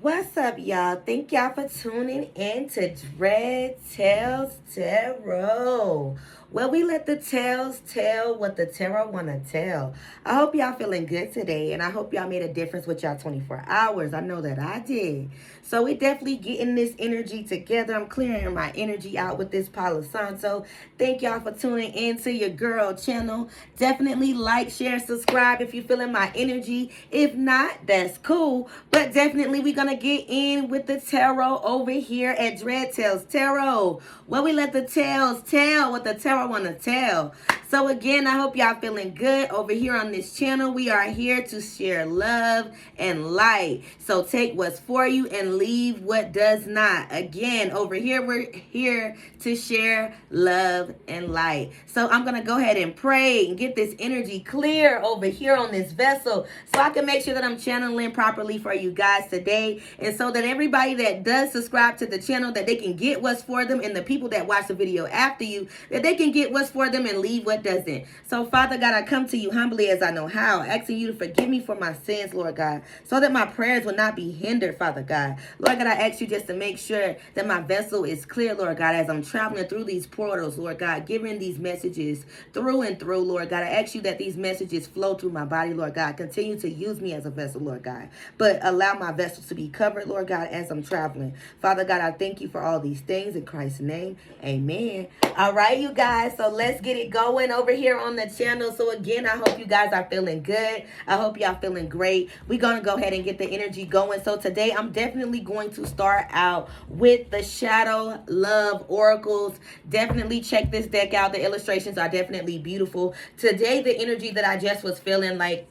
What's up, y'all? Thank y'all for tuning in to Dread Tells Tarot. Well, we let the tales tell what the tarot want to tell. I hope y'all feeling good today, and I hope y'all made a difference with y'all 24 hours. I know that I did. So we definitely getting this energy together. I'm clearing my energy out with this Palo Santo. Thank y'all for tuning in to your girl channel. Definitely like, share, subscribe if you're feeling my energy. If not, that's cool. But definitely we're going to get in with the tarot over here at Dread Tells Tarot. Well, we let the tales tell what the tarot want to tell. So again, I hope y'all feeling good over here on this channel. We are here to share love and light. So take what's for you and leave what does not. Again, over here, we're here to share love and light. So I'm going to go ahead and pray and get this energy clear over here on this vessel so I can make sure that I'm channeling properly for you guys today. And so that everybody that does subscribe to the channel, that they can get what's for them, and the people that watch the video after you, that they can get what's for them and leave what doesn't. So Father God, I come to you humbly as I know how, asking you to forgive me for my sins, Lord God, so that my prayers will not be hindered, Father God. Lord God, I ask you just to make sure that my vessel is clear, Lord God, as I'm traveling through these portals, Lord God, giving these messages through and through, Lord God. I ask you that these messages flow through my body, Lord God. Continue to use me as a vessel, Lord God, but allow my vessel to be covered, Lord God, as I'm traveling. Father God, I thank you for all these things in Christ's name. Amen. All right, you guys, so let's get it going over here on the channel. So again, I hope you guys are feeling good. I hope y'all feeling great. We're going to go ahead and get the energy going. So today, I'm definitely going to start out with the Shadow Love Oracles. Definitely check this deck out. The illustrations are definitely beautiful. Today, the energy that I just was feeling, like,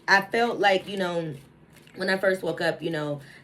I felt like, when I first woke up,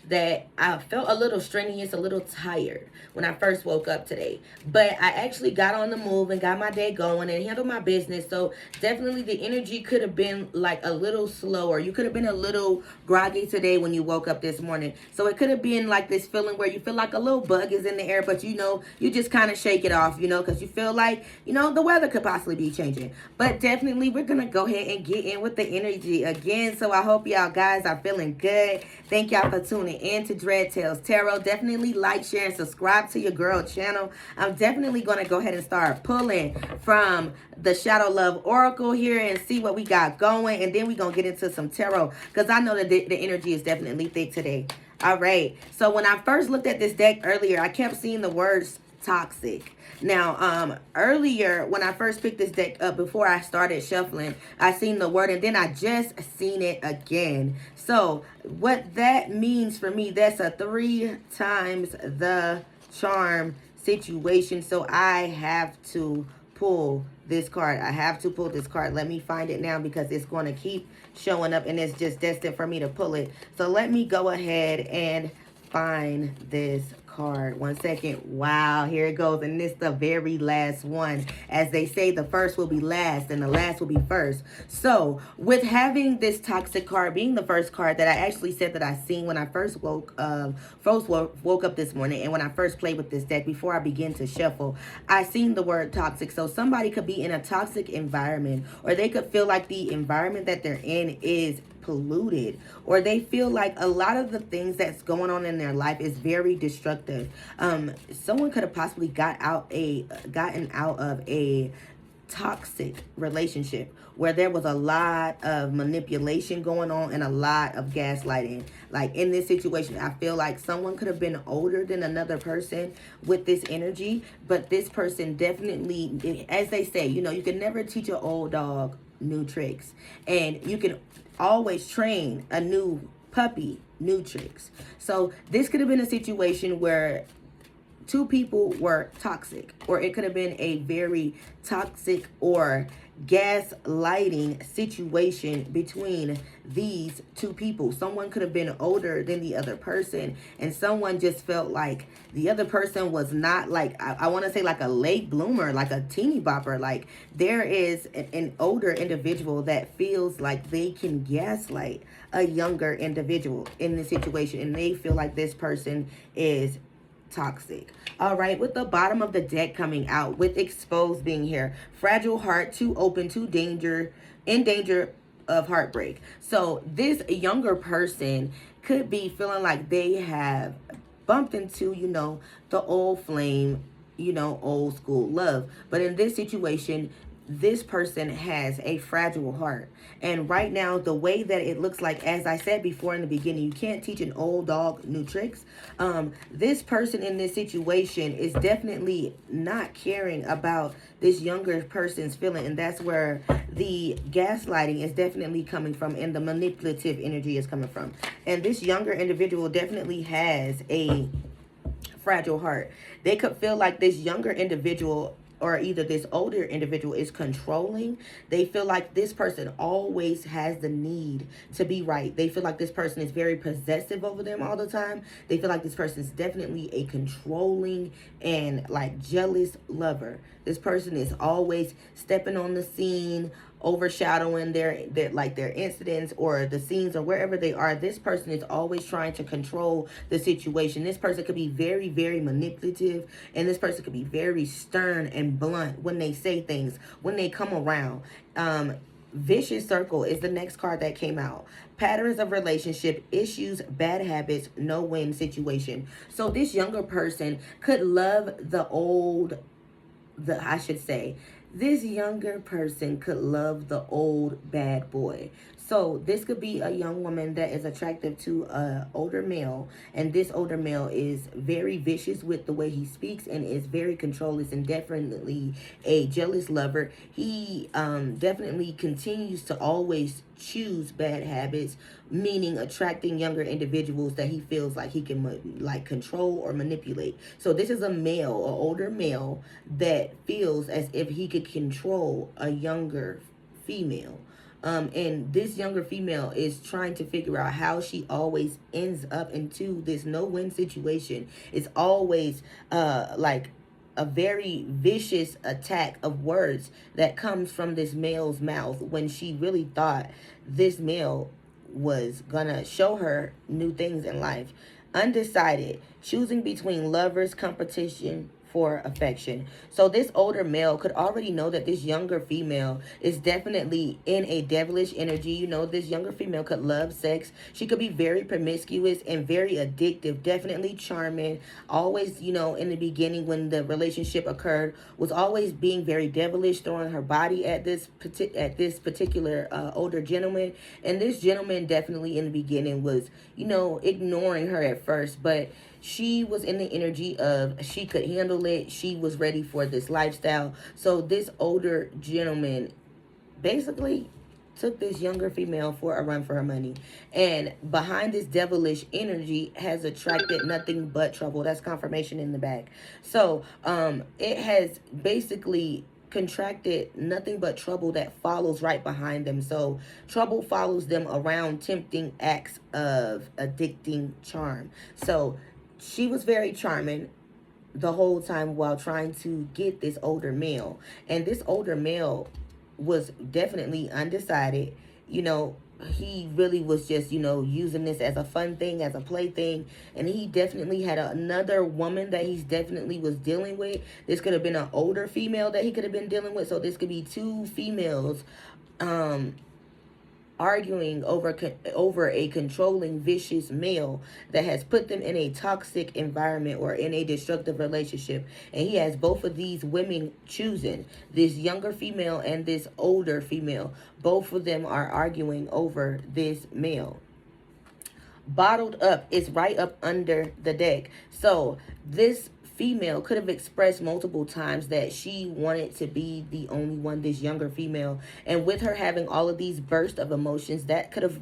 that I felt a little strenuous, a little tired when I first woke up today. But I actually got on the move and got my day going and handled my business. So definitely the energy could have been like a little slower. You could have been a little groggy today when you woke up this morning. So it could have been like this feeling where you feel like a little bug is in the air, but you just kind of shake it off, because you feel like, the weather could possibly be changing. But definitely we're going to go ahead and get in with the energy again. So I hope y'all guys are feeling good. Thank y'all for tuning in to Dread Tells Tarot. Definitely like, share, and subscribe to your girl channel. I'm definitely going to go ahead and start pulling from the Shadow Love Oracle here and see what we got going. And then we're going to get into some tarot because I know that the energy is definitely thick today. All right. So when I first looked at this deck earlier, I kept seeing the words toxic. Now, earlier when I first picked this deck up before I started shuffling, I seen the word and then I just seen it again. So what that means for me, that's a 3 times the charm situation. So I have to pull this card. I have to pull this card. Let me find it now because it's going to keep showing up and it's just destined for me to pull it. So let me go ahead and find this card. 1 second. Wow, here it goes. And this is the very last one. As they say, the first will be last and the last will be first. So with having this toxic card being the first card that I actually said that I seen when I first woke up this morning, and when I first played with this deck before I began to shuffle, I seen the word toxic. So somebody could be in a toxic environment, or they could feel like the environment that they're in is polluted, or they feel like a lot of the things that's going on in their life is very destructive. Someone could have possibly gotten out of a toxic relationship where there was a lot of manipulation going on and a lot of gaslighting. Like in this situation, I feel like someone could have been older than another person with this energy, but this person definitely, as they say, you can never teach an old dog new tricks, and you can always train a new puppy new tricks. So this could have been a situation where 2 people were toxic, or it could have been a very toxic or gaslighting situation between these 2 people. Someone could have been older than the other person, and someone just felt like the other person was not, like, I want to say like a late bloomer, like a teeny bopper. Like there is an older individual that feels like they can gaslight a younger individual in this situation, and they feel like this person is toxic. All right, with the bottom of the deck coming out with exposed being here, fragile heart, too open, too in danger of heartbreak. So this younger person could be feeling like they have bumped into, the old flame, old school love. But in this situation, this person has a fragile heart. And right now, the way that it looks like, as I said before in the beginning, you can't teach an old dog new tricks. This person in this situation is definitely not caring about this younger person's feeling. And that's where the gaslighting is definitely coming from and the manipulative energy is coming from. And this younger individual definitely has a fragile heart. They could feel like this younger individual or either this older individual is controlling. They feel like this person always has the need to be right. They feel like this person is very possessive over them all the time. They feel like this person is definitely a controlling and like jealous lover. This person is always stepping on the scene, overshadowing their incidents or the scenes or wherever they are. This person is always trying to control the situation. This person could be very, very manipulative, and this person could be very stern and blunt when they say things, when they come around. Vicious circle is the next card that came out. Patterns of relationship, issues, bad habits, no win situation. So this younger person could love this younger person could love the old bad boy. So this could be a young woman that is attractive to an older male, and this older male is very vicious with the way he speaks and is very controlling and definitely a jealous lover. He definitely continues to always choose bad habits, meaning attracting younger individuals that he feels like he can like control or manipulate. So this is a male, an older male that feels as if he could control a younger female. And this younger female is trying to figure out how she always ends up into this no-win situation. It's always like a very vicious attack of words that comes from this male's mouth when she really thought this male was gonna show her new things in life. Undecided, choosing between lovers, competition, for affection. So this older male could already know that this younger female is definitely in a devilish energy. This younger female could love sex. She could be very promiscuous and very addictive, definitely charming. Always, in the beginning when the relationship occurred, was always being very devilish, throwing her body at this particular older gentleman. And this gentleman definitely in the beginning was, ignoring her at first, but she was in the energy of she could handle it. She was ready for this lifestyle. So this older gentleman basically took this younger female for a run for her money. And behind this devilish energy has attracted nothing but trouble. That's confirmation in the back. So it has basically contracted nothing but trouble that follows right behind them. So trouble follows them around, tempting acts of addicting charm. So she was very charming the whole time while trying to get this older male. And this older male was definitely undecided. He really was just, using this as a fun thing, as a play thing. And he definitely had another woman that he's definitely was dealing with. This could have been an older female that he could have been dealing with. So this could be two females arguing over a controlling, vicious male that has put them in a toxic environment or in a destructive relationship. And he has both of these women choosing, this younger female and this older female. Both of them are arguing over this male. Bottled up is right up under the deck. So this female could have expressed multiple times that she wanted to be the only one, this younger female. And with her having all of these bursts of emotions, that could have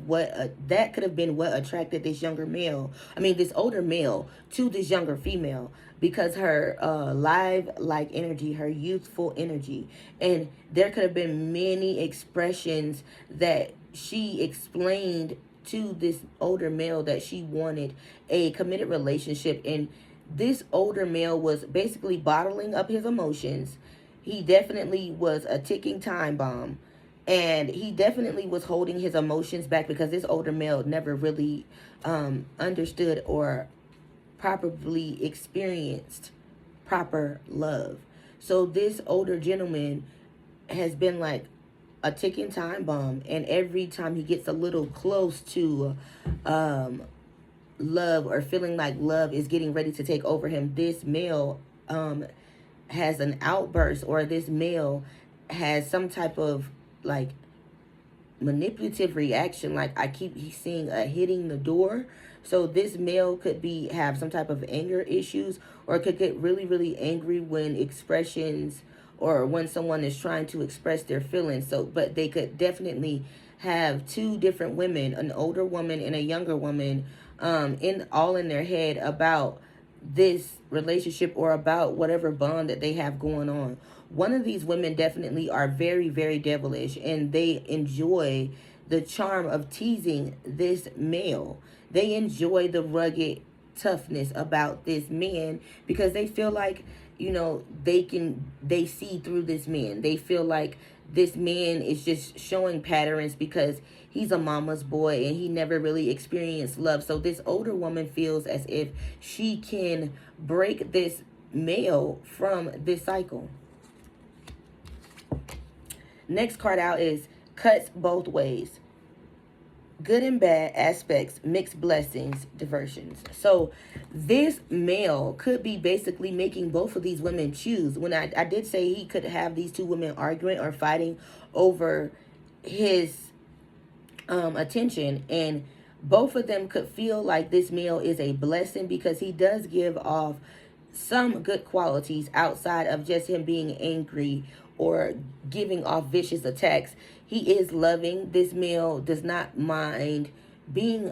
been what attracted this younger male, this older male, to this younger female, because her live like energy, her youthful energy. And there could have been many expressions that she explained to this older male that she wanted a committed relationship. And this older male was basically bottling up his emotions. He definitely was a ticking time bomb. And he definitely was holding his emotions back because this older male never really understood or properly experienced proper love. So this older gentleman has been like a ticking time bomb. And every time he gets a little close to love, or feeling like love is getting ready to take over him, this male has an outburst, or this male has some type of like manipulative reaction. Like I keep seeing a hitting the door. So this male could be have some type of anger issues, or could get really, really angry when expressions, or when someone is trying to express their feelings. So, but they could definitely have two different women, an older woman and a younger woman, in their head about this relationship, or about whatever bond that they have going on. One of these women definitely are very, very devilish, and they enjoy the charm of teasing this male. They enjoy the rugged toughness about this man, because they feel like, they see through this man. They feel like this man is just showing patterns because he's a mama's boy and he never really experienced love. So this older woman feels as if she can break this male from this cycle. Next card out is cuts both ways. Good and bad aspects, mixed blessings, diversions. So this male could be basically making both of these women choose. When I did say he could have these two women arguing or fighting over his attention, and both of them could feel like this male is a blessing, because he does give off some good qualities outside of just him being angry or giving off vicious attacks. He is loving. This male does not mind being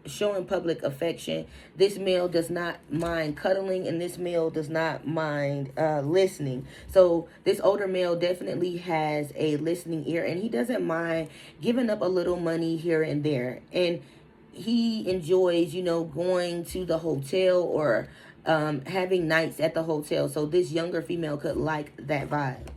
showing public affection. This male does not mind cuddling, and this male does not mind listening. So this older male definitely has a listening ear, and he doesn't mind giving up a little money here and there. And he enjoys, going to the hotel, or having nights at the hotel. So this younger female could like that vibe.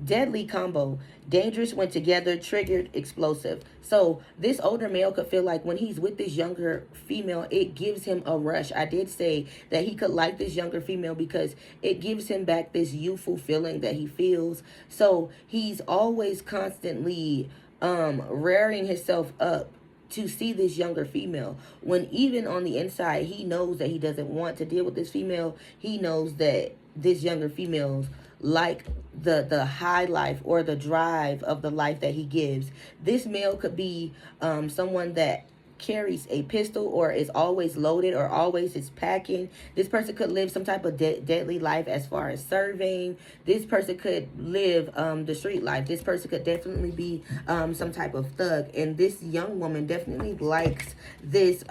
Deadly combo. Dangerous when together, triggered, explosive. So this older male could feel like when he's with this younger female, it gives him a rush. I did say that he could like this younger female because it gives him back this youthful feeling that he feels. So he's always constantly rearing himself up to see this younger female, when even on the inside he knows that he doesn't want to deal with this female. He knows that this younger female's like the high life, or the drive of the life that he gives. This male could be someone that carries a pistol, or is always loaded, or always is packing. This person could live some type of deadly life as far as serving. This person could live the street life. This person could definitely be some type of thug. And this young woman definitely likes this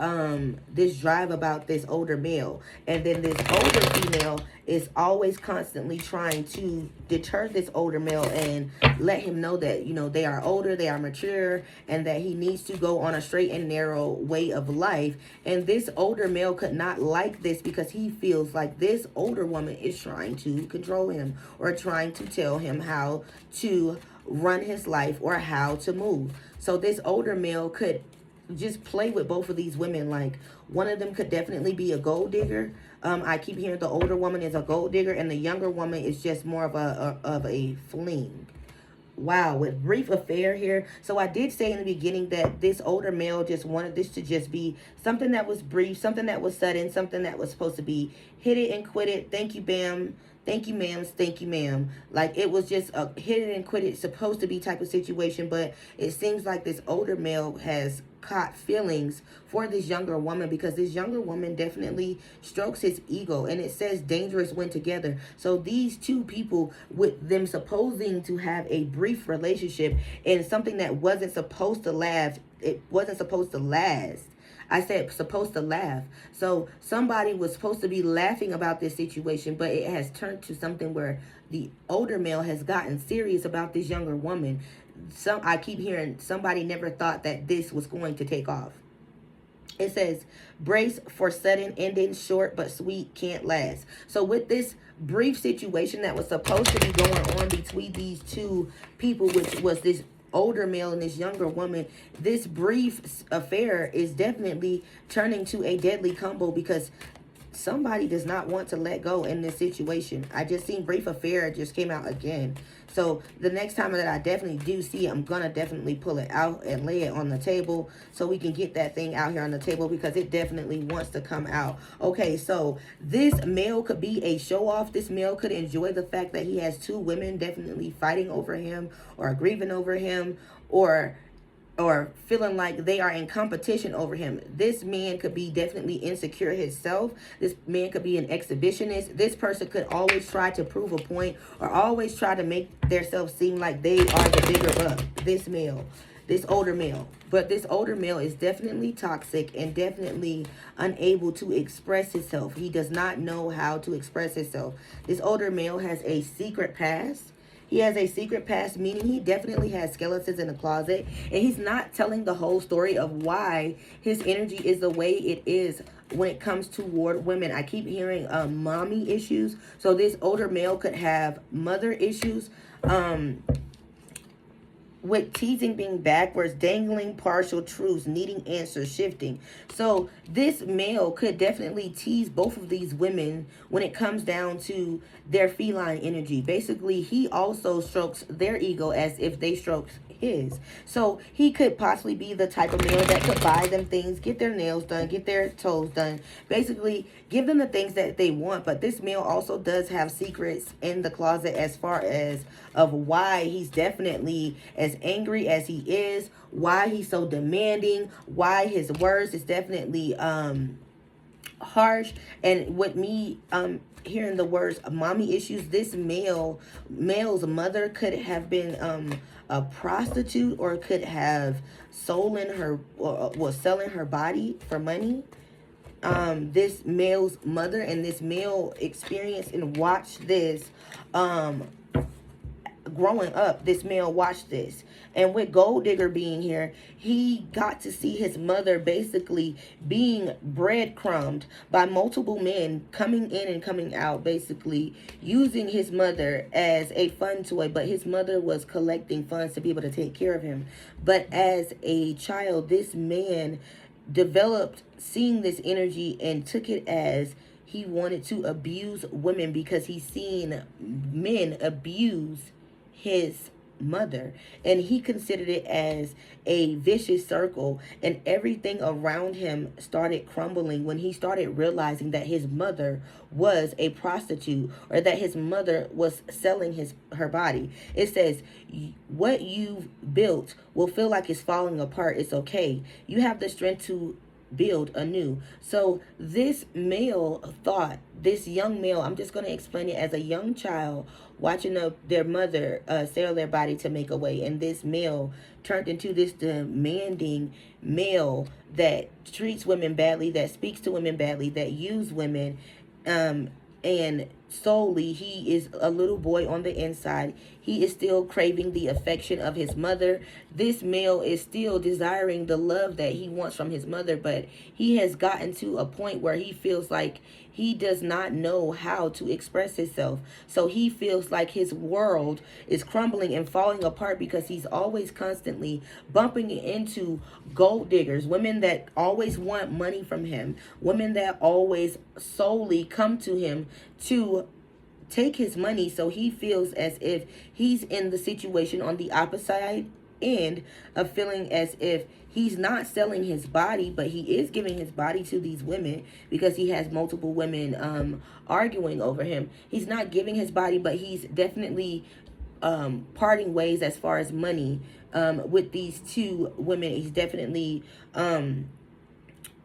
this drive about this older male. And then this older female is always constantly trying to deter this older male and let him know that, they are older, they are mature, and that he needs to go on a straight and narrow way of life. And this older male could not like this, because he feels like this older woman is trying to control him, or trying to tell him how to run his life, or how to move. So this older male could just play with both of these women. Like, one of them could definitely be a gold digger. I keep hearing the older woman is a gold digger, and the younger woman is just more of a fling. Wow, with brief affair here. So I did say in the beginning that this older male just wanted this to just be something that was brief, something that was sudden, something that was supposed to be hit it and quit it. Thank you, bam. Thank you, ma'am. Thank you, ma'am. Like, it was just a hit it and quit it supposed to be type of situation. But it seems like this older male has caught feelings for this younger woman, because this younger woman definitely strokes his ego. And it says dangerous when together. So these two people, with them supposing to have a brief relationship, and something that wasn't supposed to last, it wasn't supposed to last. I said supposed to laugh. So somebody was supposed to be laughing about this situation, but it has turned to something where the older male has gotten serious about this younger woman. I keep hearing somebody never thought that this was going to take off. It says, brace for sudden ending, short but sweet, can't last. So with this brief situation that was supposed to be going on between these two people, which was this older male and this younger woman, this brief affair is definitely turning to a deadly combo, because somebody does not want to let go in this situation. I just seen brief affair just came out again. So the next time that I definitely do see it, I'm going to definitely pull it out and lay it on the table so we can get that thing out here on the table, because it definitely wants to come out. Okay, so this male could be a show off. This male could enjoy the fact that he has two women definitely fighting over him or grieving over him, or feeling like they are in competition over him. This man could be definitely insecure himself. This man could be an exhibitionist. This person could always try to prove a point or always try to make themselves seem like they are the bigger buck. This male, this older male. But this older male is definitely toxic and definitely unable to express himself. He does not know how to express himself. This older male has a secret past. He has a secret past, meaning he definitely has skeletons in the closet. And he's not telling the whole story of why his energy is the way it is when it comes toward women. I keep hearing mommy issues. So this older male could have mother issues. With teasing being backwards, dangling partial truths, needing answers, shifting. So this male could definitely tease both of these women when it comes down to their feline energy. Basically, he also strokes their ego as if they stroked his. So he could possibly be the type of male that could buy them things, get their nails done, get their toes done, basically give them the things that they want. But this male also does have secrets in the closet as far as of why he's definitely as angry as he is, why he's so demanding, why his words is definitely harsh. And with me hearing the words mommy issues, this male's mother could have been a prostitute, or could have stolen her, or was selling her body for money. This male's mother and this male experienced and watched this growing up. This male watched this, and with gold digger being here, he got to see his mother basically being breadcrumbed by multiple men, coming in and coming out, basically using his mother as a fun toy. But his mother was collecting funds to be able to take care of him. But as a child, this man developed seeing this energy and took it as he wanted to abuse women, because he's seen men abuse his mother, and he considered it as a vicious circle, and everything around him started crumbling when he started realizing that his mother was a prostitute, or that his mother was selling her body. It says, what you've built will feel like it's falling apart. It's okay. You have the strength to build anew. So this male thought, this young male, I'm just going to explain it as a young child watching their mother sell their body to make a way, and this male turned into this demanding male that treats women badly, that speaks to women badly, that use women, and solely he is a little boy on the inside. He is still craving the affection of his mother. This male is still desiring the love that he wants from his mother, but he has gotten to a point where he feels like he does not know how to express himself. So he feels like his world is crumbling and falling apart because he's always constantly bumping into gold diggers, women that always want money from him, women that always solely come to him to take his money. So he feels as if he's in the situation on the opposite end of feeling as if he's not selling his body, but he is giving his body to these women because he has multiple women arguing over him. He's not giving his body, but he's definitely parting ways as far as money with these two women. He's definitely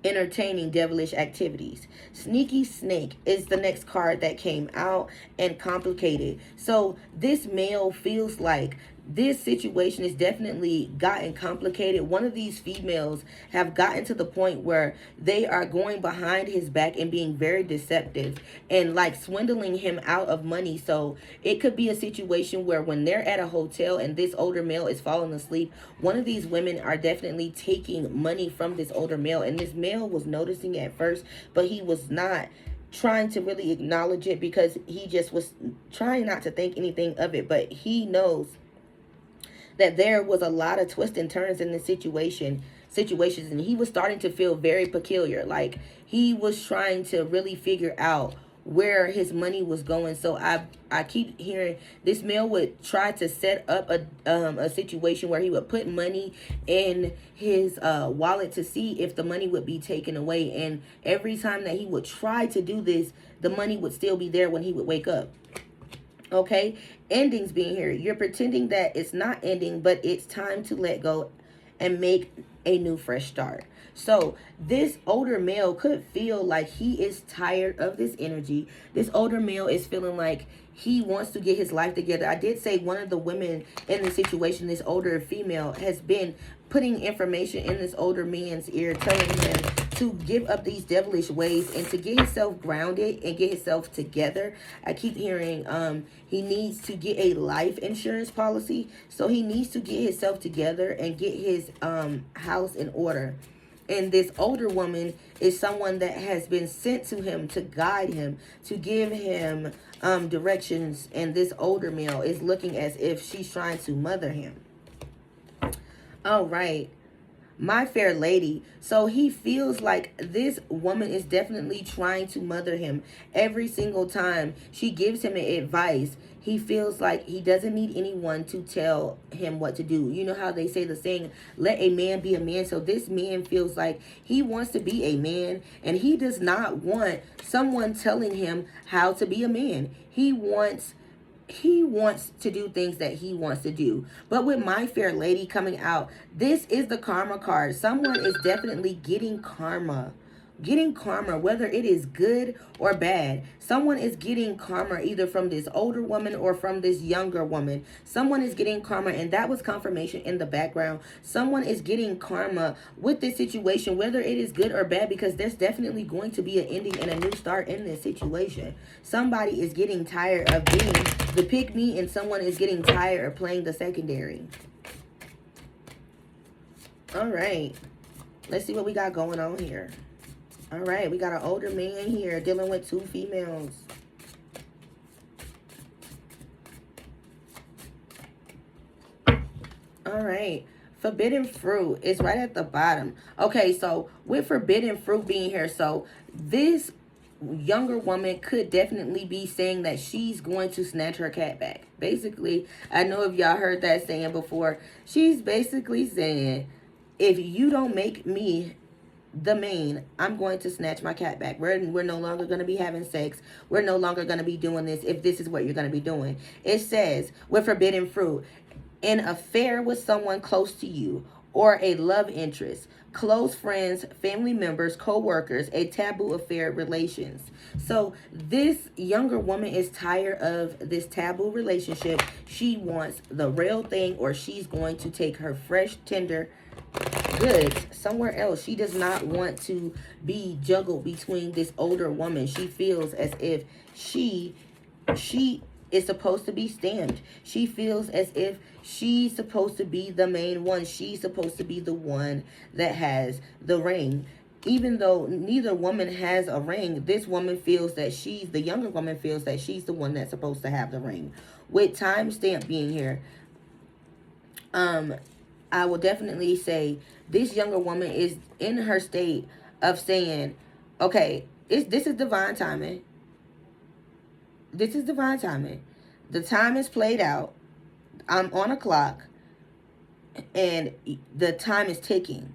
entertaining devilish activities. Sneaky Snake is the next card that came out, and complicated. So this male feels like this situation is definitely gotten complicated. One of these females have gotten to the point where they are going behind his back and being very deceptive and like swindling him out of money. So it could be a situation where when they're at a hotel and this older male is falling asleep, one of these women are definitely taking money from this older male, and this male was noticing at first, but he was not trying to really acknowledge it because he just was trying not to think anything of it. But he knows that there was a lot of twists and turns in the situation. situations, and he was starting to feel very peculiar. Like he was trying to really figure out where his money was going. So I keep hearing this male would try to set up a situation where he would put money in his wallet to see if the money would be taken away, and every time that he would try to do this, the money would still be there when he would wake up. Okay, endings being here. You're pretending that it's not ending, but it's time to let go and make a new fresh start. So this older male could feel like he is tired of this energy. This older male is feeling like he wants to get his life together. I did say one of the women in the situation, this older female, has been putting information in this older man's ear, telling him to give up these devilish ways and to get himself grounded and get himself together. I keep hearing he needs to get a life insurance policy. So he needs to get himself together and get his house in order. And this older woman is someone that has been sent to him to guide him, to give him directions. And this older male is looking as if she's trying to mother him. All right. My fair lady. So he feels like this woman is definitely trying to mother him. Every single time she gives him advice, he feels like he doesn't need anyone to tell him what to do. You know how they say the saying, let a man be a man. So this man feels like he wants to be a man, and he does not want someone telling him how to be a man. He wants to do things that he wants to do. But with my fair lady coming out, this is the karma card. Someone is definitely getting karma, whether it is good or bad. Someone is getting karma either from this older woman or from this younger woman. Someone is getting karma, and that was confirmation in the background. Someone is getting karma with this situation, whether it is good or bad, because there's definitely going to be an ending and a new start in this situation. Somebody is getting tired of being the pick me, and someone is getting tired of playing the secondary. All right, let's see what we got going on here. All right, we got an older man here dealing with two females. All right, forbidden fruit is right at the bottom. Okay, so with forbidden fruit being here, so this younger woman could definitely be saying that she's going to snatch her cat back. Basically, I know if y'all heard that saying before, she's basically saying, if you don't make me the main, I'm going to snatch my cat back. We're no longer going to be having sex. We're no longer going to be doing this if this is what you're going to be doing. It says, with forbidden fruit, an affair with someone close to you or a love interest, close friends, family members, co-workers, a taboo affair, relations. So this younger woman is tired of this taboo relationship. She wants the real thing, or she's going to take her fresh, tender goods somewhere else. She does not want to be juggled between this older woman. She feels as if she is supposed to be stamped. She feels as if she's supposed to be the main one. She's supposed to be the one that has the ring. Even though neither woman has a ring, this woman feels that the younger woman feels that she's the one that's supposed to have the ring. With timestamp being here, I will definitely say this younger woman is in her state of saying, okay, this is divine timing. This is divine timing. The time is played out. I'm on a clock, and the time is ticking.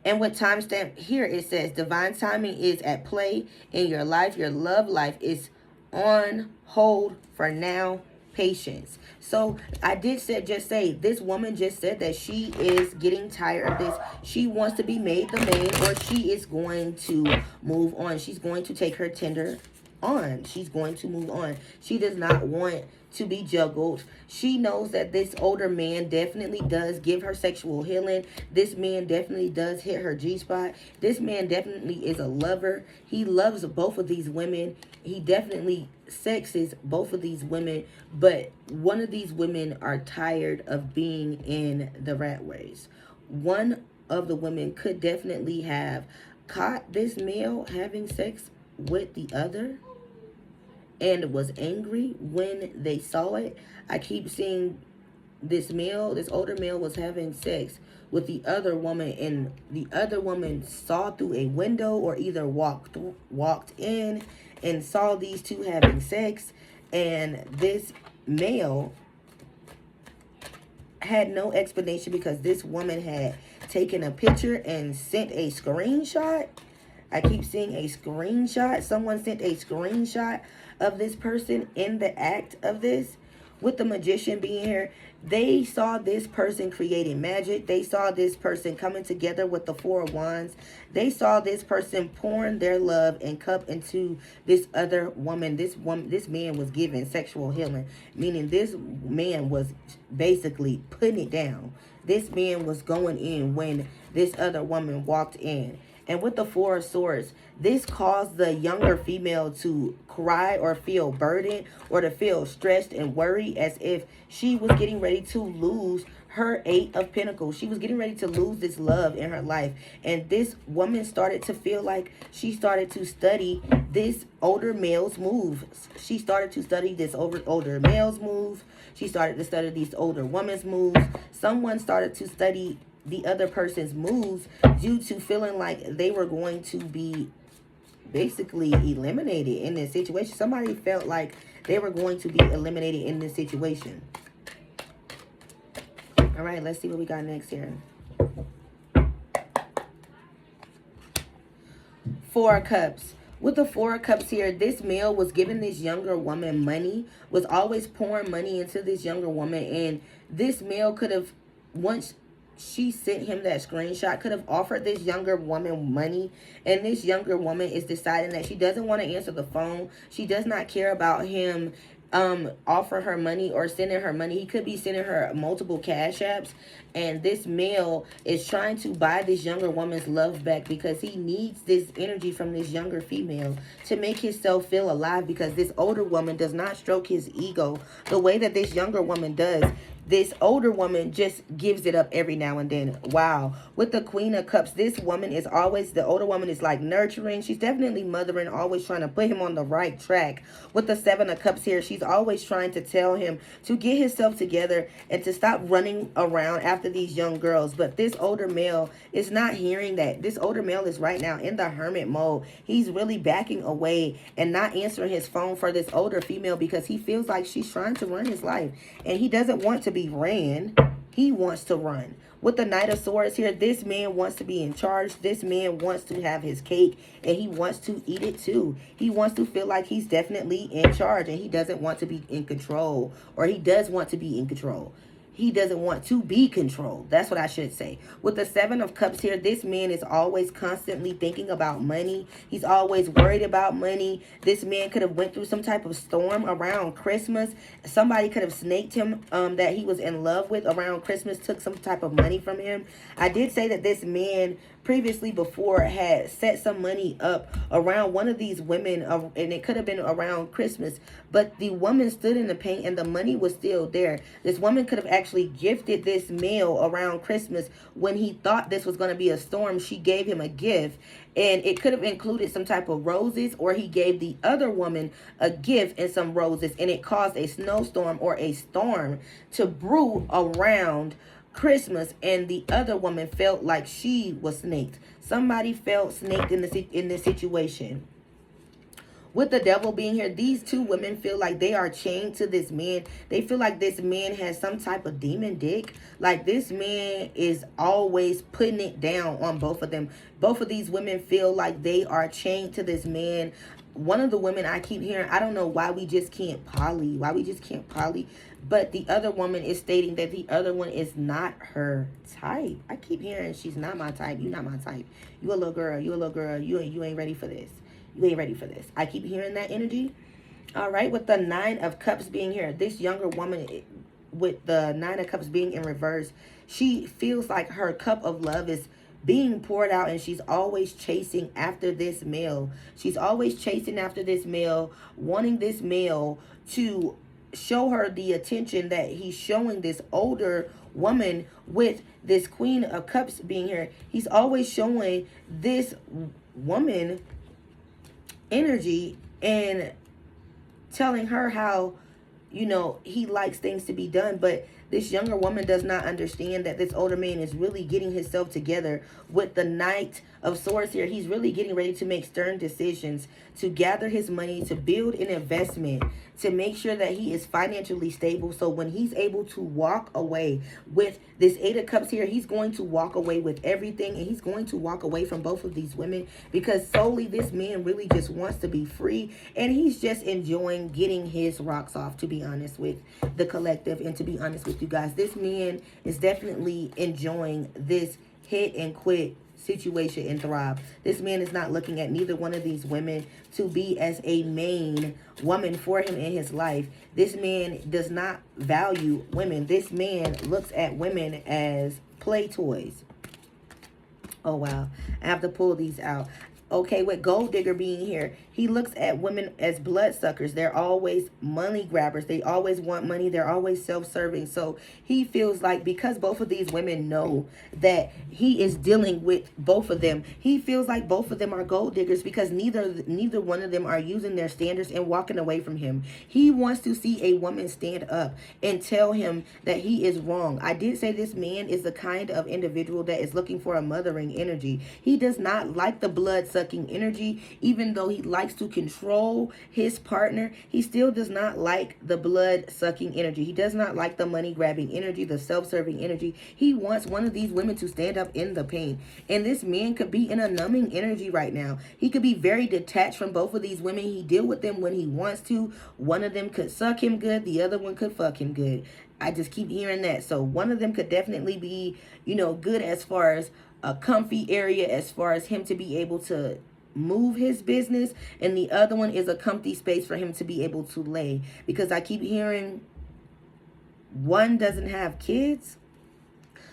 And with timestamp here, it says divine timing is at play in your life. Your love life is on hold for now. Patience. So I did just say this woman just said that she is getting tired of this. She wants to be made the main, or she is going to move on. She's going to take her tender on. She's going to move on. She does not want to be juggled. She knows that this older man definitely does give her sexual healing. This man definitely does hit her G-spot. This man definitely is a lover. He loves both of these women. He definitely sexes both of these women, but one of these women are tired of being in the rat race. One of the women could definitely have caught this male having sex with the other and was angry when they saw it. I keep seeing this older male was having sex with the other woman, and the other woman saw through a window or either walked in and saw these two having sex, and this male had no explanation because this woman had taken a picture and sent a screenshot. I keep seeing a screenshot. Someone sent a screenshot of this person in the act of this. With the magician being here, they saw this person creating magic. They saw this person coming together with the Four of Wands. They saw this person pouring their love and cup into this other woman. This man was giving sexual healing, meaning this man was basically putting it down. This man was going in when this other woman walked in. And with the Four of Swords, this caused the younger female to cry or feel burdened or to feel stressed and worried, as if she was getting ready to lose her Eight of Pentacles. She was getting ready to lose this love in her life. And this woman started to feel like she started to study this older male's moves. She started to study this older male's moves. She started to study these older woman's moves. Someone started to study the other person's moves due to feeling like they were going to be basically eliminated in this situation. Somebody felt like they were going to be eliminated in this situation. All right, let's see what we got next here. Four of Cups. With the Four of Cups here, this male was giving this younger woman money, was always pouring money into this younger woman, and this male could have, once she sent him that screenshot, could have offered this younger woman money, and this younger woman is deciding that she doesn't want to answer the phone. She does not care about him offer her money or sending her money. He could be sending her multiple cash apps, and this male is trying to buy this younger woman's love back because he needs this energy from this younger female to make himself feel alive, because this older woman does not stroke his ego the way that this younger woman does. This older woman just gives it up every now and then. Wow. With the Queen of Cups, this woman is always, the older woman is like nurturing. She's definitely mothering, always trying to put him on the right track. With the Seven of Cups here, she's always trying to tell him to get himself together and to stop running around after these young girls. But this older male is not hearing that. This older male is right now in the hermit mode. He's really backing away and not answering his phone for this older female because he feels like she's trying to run his life, and he doesn't want to be ran. He wants to run. With the Knight of Swords here, this man wants to be in charge. This man wants to have his cake, and he wants to eat it too. He wants to feel like he's definitely in charge, and he doesn't want to be in control, or he does want to be in control. He doesn't want to be controlled. That's what I should say. With the Seven of Cups here, this man is always constantly thinking about money. He's always worried about money. This man could have went through some type of storm around Christmas. Somebody could have snaked him that he was in love with around Christmas, took some type of money from him. I did say that this man previously before had set some money up around one of these women, and it could have been around Christmas, but the woman stood in the paint and the money was still there. This woman could have actually gifted this male around Christmas when he thought this was going to be a storm. She gave him a gift, and it could have included some type of roses, or he gave the other woman a gift and some roses, and it caused a snowstorm or a storm to brew around Christmas, and the other woman felt like she was snaked. Somebody felt snaked in this situation. With the Devil being here, these two women feel like they are chained to this man. They feel like this man has some type of demon dick. Like this man is always putting it down on both of them. Both of these women feel like they are chained to this man. One of the women I keep hearing, I don't know why we just can't poly. Why we just can't poly. But the other woman is stating that the other one is not her type. I keep hearing she's not my type. You're not my type. You a little girl. You a little girl. You ain't ready for this. You ain't ready for this. I keep hearing that energy. All right. With the Nine of Cups being here, this younger woman with the Nine of Cups being in reverse, she feels like her cup of love is being poured out, and she's always chasing after this male. She's always chasing after this male, wanting this male to show her the attention that he's showing this older woman. With this Queen of Cups being here, he's always showing this woman energy and telling her how you know, he likes things to be done. But this younger woman does not understand that this older man is really getting himself together with the Knight of Swords here. He's really getting ready to make stern decisions, to gather his money, to build an investment, to make sure that he is financially stable. So when he's able to walk away with this Eight of Cups here, he's going to walk away with everything, and he's going to walk away from both of these women, because solely this man really just wants to be free, and he's just enjoying getting his rocks off, to be honest with the collective. And to be honest with you guys, this man is definitely enjoying this hit and quit situation and thrive. This man is not looking at neither one of these women to be as a main woman for him in his life. This man does not value women. This man looks at women as play toys. Oh, wow. I have to pull these out. Okay, with Gold Digger being here, he looks at women as bloodsuckers. They're always money grabbers. They always want money. They're always self-serving. So he feels like, because both of these women know that he is dealing with both of them, he feels like both of them are gold diggers, because neither one of them are using their standards and walking away from him. He wants to see a woman stand up and tell him that he is wrong. I did say this man is the kind of individual that is looking for a mothering energy. He does not like the blood-sucking energy. Even though he likes to control his partner, he still does not like the blood-sucking energy. He does not like the money-grabbing energy, the self-serving energy. He wants one of these women to stand up in the pain. And this man could be in a numbing energy right now. He could be very detached from both of these women. He deal with them when he wants to. One of them could suck him good. The other one could fuck him good. I just keep hearing that. So one of them could definitely be, you know, good as far as a comfy area, as far as him to be able to move his business, and the other one is a comfy space for him to be able to lay, because I keep hearing one doesn't have kids.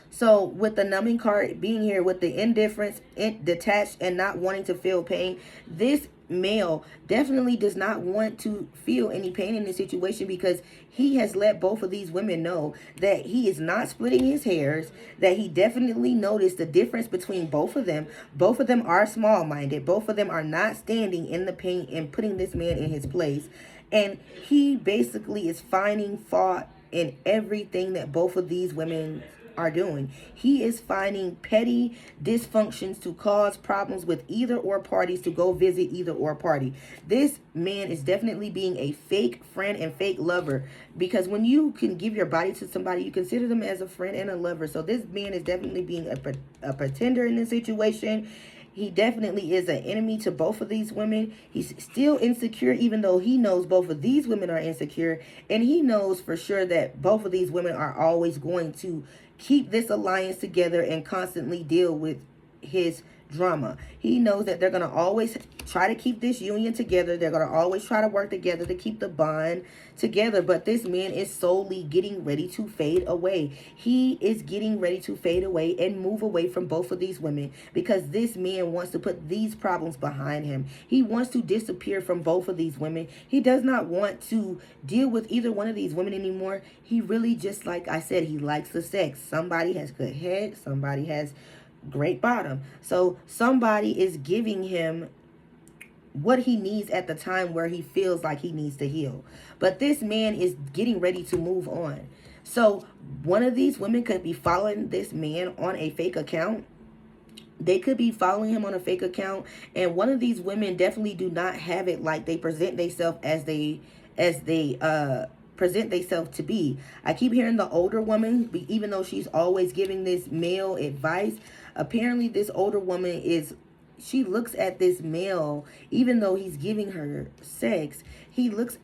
So with the numbing card being here, with the indifference, detached, and not wanting to feel pain, this male definitely does not want to feel any pain in this situation, because he has let both of these women know that he is not splitting his hairs, that he definitely noticed the difference between both of them. Both of them are small-minded. Both of them are not standing in the pain and putting this man in his place. And he basically is finding fault in everything that both of these women are doing. He is finding petty dysfunctions to cause problems with either or parties, to go visit either or party. This man is definitely being a fake friend and fake lover, because when you can give your body to somebody, you consider them as a friend and a lover. So this man is definitely being a pretender in this situation. He definitely is an enemy to both of these women. He's still insecure, even though he knows both of these women are insecure. And he knows for sure that both of these women are always going to keep this alliance together and constantly deal with his drama. He knows that they're going to always try to keep this union together. They're going to always try to work together to keep the bond together. But this man is solely getting ready to fade away. He is getting ready to fade away and move away from both of these women, because this man wants to put these problems behind him. He wants to disappear from both of these women. He does not want to deal with either one of these women anymore. He really, just like I said, he likes the sex. Somebody has good head. Somebody has great bottom. So somebody is giving him what he needs at the time where he feels like he needs to heal. But this man is getting ready to move on. So one of these women could be following this man on a fake account. They could be following him on a fake account. And one of these women definitely do not have it like they present themselves as they present themselves to be. I keep hearing the older woman, even though she's always giving this male advice. Apparently this older woman she looks at this male, even though he's giving her sex, she looks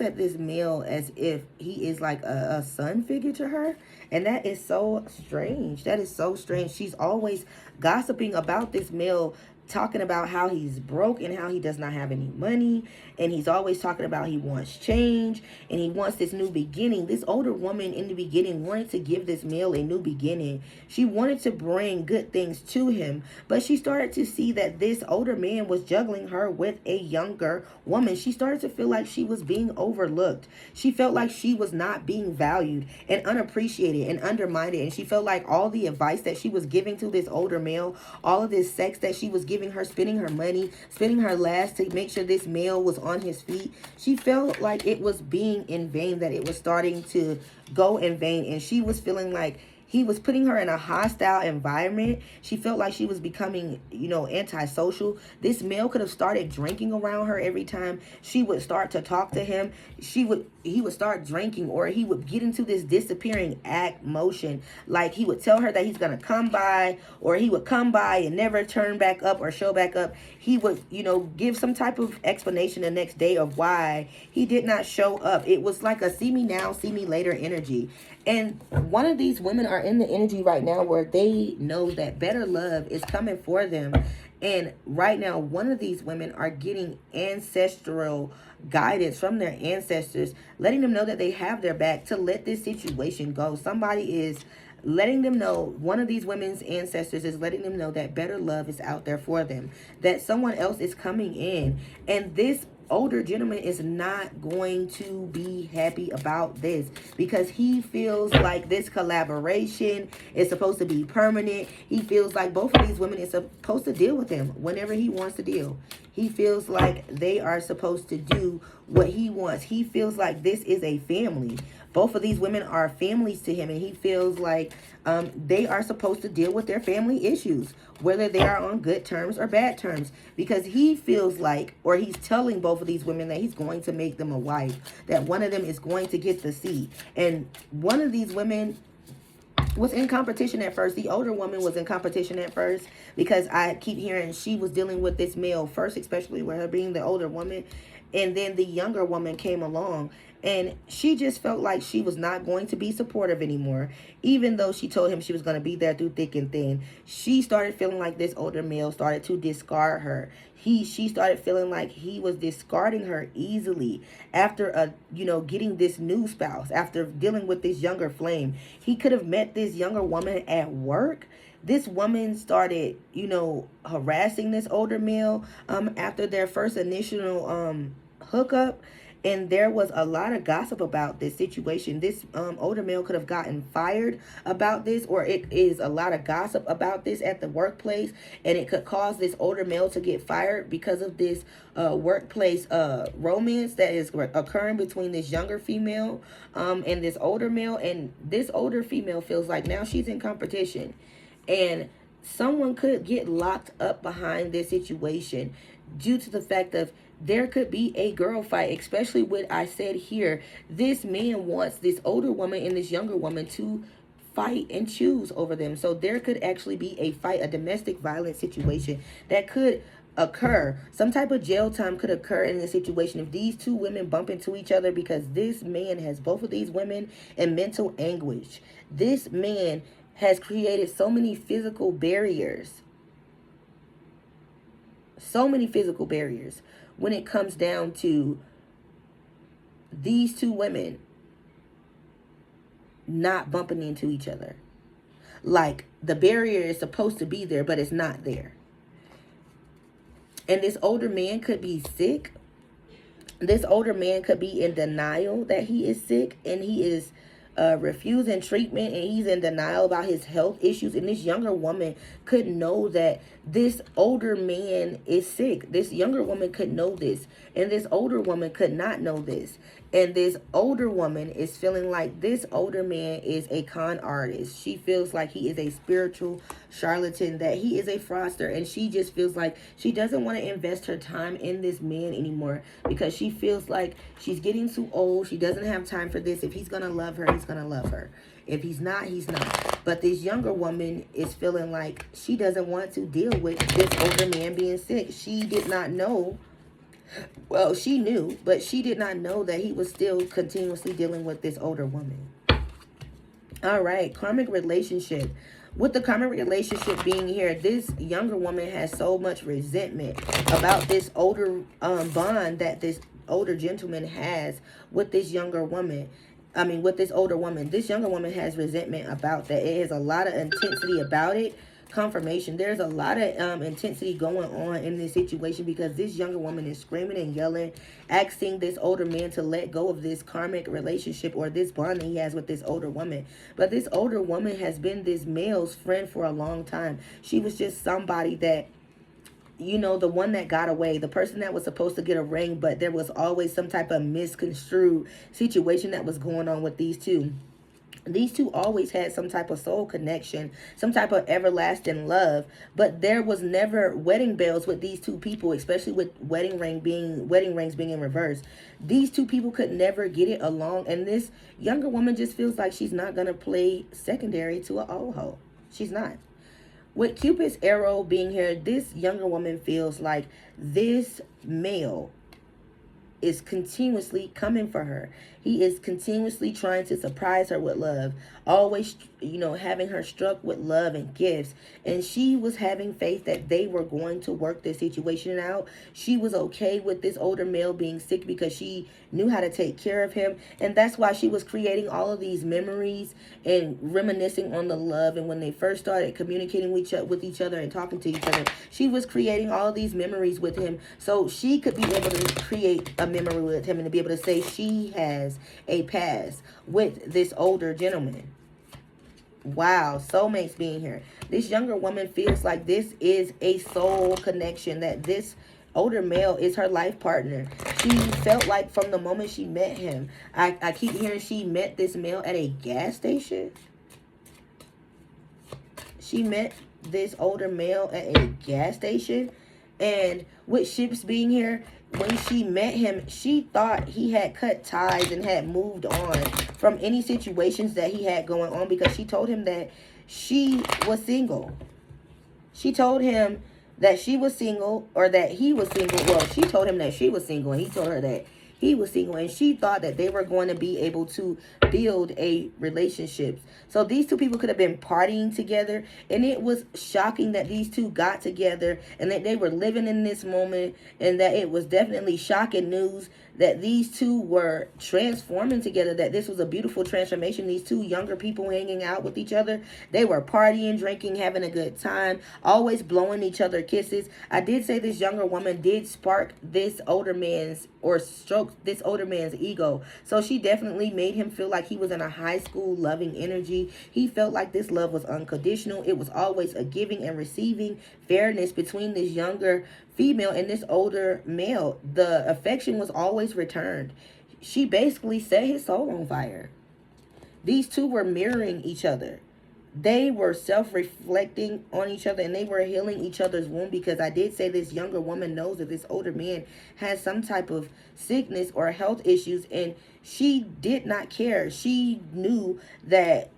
at this male as if he is like a son figure to her. And that is so strange. That is so strange. She's always gossiping about this male, talking about how he's broke and how he does not have any money. And he's always talking about he wants change and he wants this new beginning. This older woman in the beginning wanted to give this male a new beginning. She wanted to bring good things to him. But she started to see that this older man was juggling her with a younger woman. She started to feel like she was being overlooked. She felt like she was not being valued and unappreciated and undermined. And she felt like all the advice that she was giving to this older male, all of this sex that she was giving giving her, spending her money, spending her last to make sure this male was on his feet. She felt like it was being in vain, that it was starting to go in vain. And she was feeling like he was putting her in a hostile environment. She felt like she was becoming, you know, antisocial. This male could have started drinking around her every time she would start to talk to him. He would start drinking, or he would get into this disappearing act motion. Like he would tell her that he's going to come by, or he would come by and never turn back up or show back up. He would, you know, give some type of explanation the next day of why he did not show up. It was like a see me now, see me later energy. And one of these women are in the energy right now where they know that better love is coming for them. And right now, one of these women are getting ancestral guidance from their ancestors, letting them know that they have their back to let this situation go. Somebody is letting them know, one of these women's ancestors is letting them know that better love is out there for them, that someone else is coming in. And this older gentleman is not going to be happy about this, because he feels like this collaboration is supposed to be permanent. He feels like both of these women is supposed to deal with him whenever he wants to deal. He feels like they are supposed to do what he wants. He feels like this is a family. Both of these women are families to him, and he feels like they are supposed to deal with their family issues, whether they are on good terms or bad terms, because he feels like, or he's telling both of these women that he's going to make them a wife, that one of them is going to get the seat. And one of these women was in competition at first. The older woman was in competition at first, because I keep hearing she was dealing with this male first, especially with her being the older woman. And then the younger woman came along, and she just felt like she was not going to be supportive anymore. Even though she told him she was going to be there through thick and thin, she started feeling like this older male started to discard her. She started feeling like he was discarding her easily after getting this new spouse, after dealing with this younger flame. He could have met this younger woman at work. This woman started, harassing this older male after their first initial hookup. And there was a lot of gossip about this situation. This older male could have gotten fired about this, or it is a lot of gossip about this at the workplace. And it could cause this older male to get fired because of this workplace romance that is occurring between this younger female and this older male. And this older female feels like now she's in competition. And someone could get locked up behind this situation due to the fact of there could be a girl fight, especially what I said here. This man wants this older woman and this younger woman to fight and choose over them. So there could actually be a fight, a domestic violence situation that could occur. Some type of jail time could occur in this situation if these two women bump into each other, because this man has both of these women in mental anguish. This man has created so many physical barriers. So many physical barriers when it comes down to these two women not bumping into each other. Like the barrier is supposed to be there, but it's not there. And this older man could be sick. This older man could be in denial that he is sick, and he is refusing treatment, and he's in denial about his health issues. And this younger woman could know that this older man is sick. This younger woman could know this, and this older woman could not know this. And this older woman is feeling like this older man is a con artist. She feels like he is a spiritual charlatan, that he is a fraudster. And she just feels like she doesn't want to invest her time in this man anymore, because she feels like she's getting too old. She doesn't have time for this. If he's going to love her, he's going to love her. If he's not, he's not. But this younger woman is feeling like she doesn't want to deal with this older man being sick. She did not know. Well, she knew, but she did not know that he was still continuously dealing with this older woman. All right, karmic relationship. With the karmic relationship being here, this younger woman has so much resentment about this older bond that this older gentleman has with this younger woman. With this older woman. This younger woman has resentment about that. It has a lot of intensity about it. Confirmation. There's a lot of intensity going on in this situation, because this younger woman is screaming and yelling, asking this older man to let go of this karmic relationship or this bond that he has with this older woman. But this older woman has been this male's friend for a long time. She was just somebody that you know, the one that got away, the person that was supposed to get a ring, but there was always some type of misconstrued situation that was going on with these two. These two always had some type of soul connection, some type of everlasting love, but there was never wedding bells with these two people, especially with wedding rings being in reverse. These two people could never get it along, and this younger woman just feels like she's not gonna play secondary to an old hoe. She's not. With Cupid's arrow being here, this younger woman feels like this male is continuously coming for her. He is continuously trying to surprise her with love, always, you know, having her struck with love and gifts. And she was having faith that they were going to work this situation out. She was okay with this older male being sick because she knew how to take care of him. And that's why she was creating all of these memories and reminiscing on the love. And when they first started communicating with each other and talking to each other, she was creating all of these memories with him, so she could be able to create a memory with him and to be able to say she has a past with this older gentleman. Wow, soulmates being here. This younger woman feels like this is a soul connection, that this older male is her life partner. She felt like from the moment she met him, I keep hearing she met this male at a gas station. She met this older male at a gas station. And with ships being here, when she met him, she thought he had cut ties and had moved on from any situations that he had going on, because she told him that she was single. She told him that she was single, or that he was single. Well, she told him that she was single, and he told her that he was single, and she thought that they were going to be able to build a relationship. So these two people could have been partying together, and it was shocking that these two got together and that they were living in this moment, and that it was definitely shocking news that these two were transforming together, that this was a beautiful transformation. These two younger people hanging out with each other. They were partying, drinking, having a good time, always blowing each other kisses. I did say this younger woman did spark this older man's, or stroke this older man's ego. So she definitely made him feel like he was in a high school loving energy. He felt like this love was unconditional. It was always a giving and receiving fairness between this younger female and this older male. The affection was always returned. She basically set his soul on fire. These two were mirroring each other. They were self-reflecting on each other, and they were healing each other's wound, because I did say this younger woman knows that this older man has some type of sickness or health issues, and she did not care. She knew that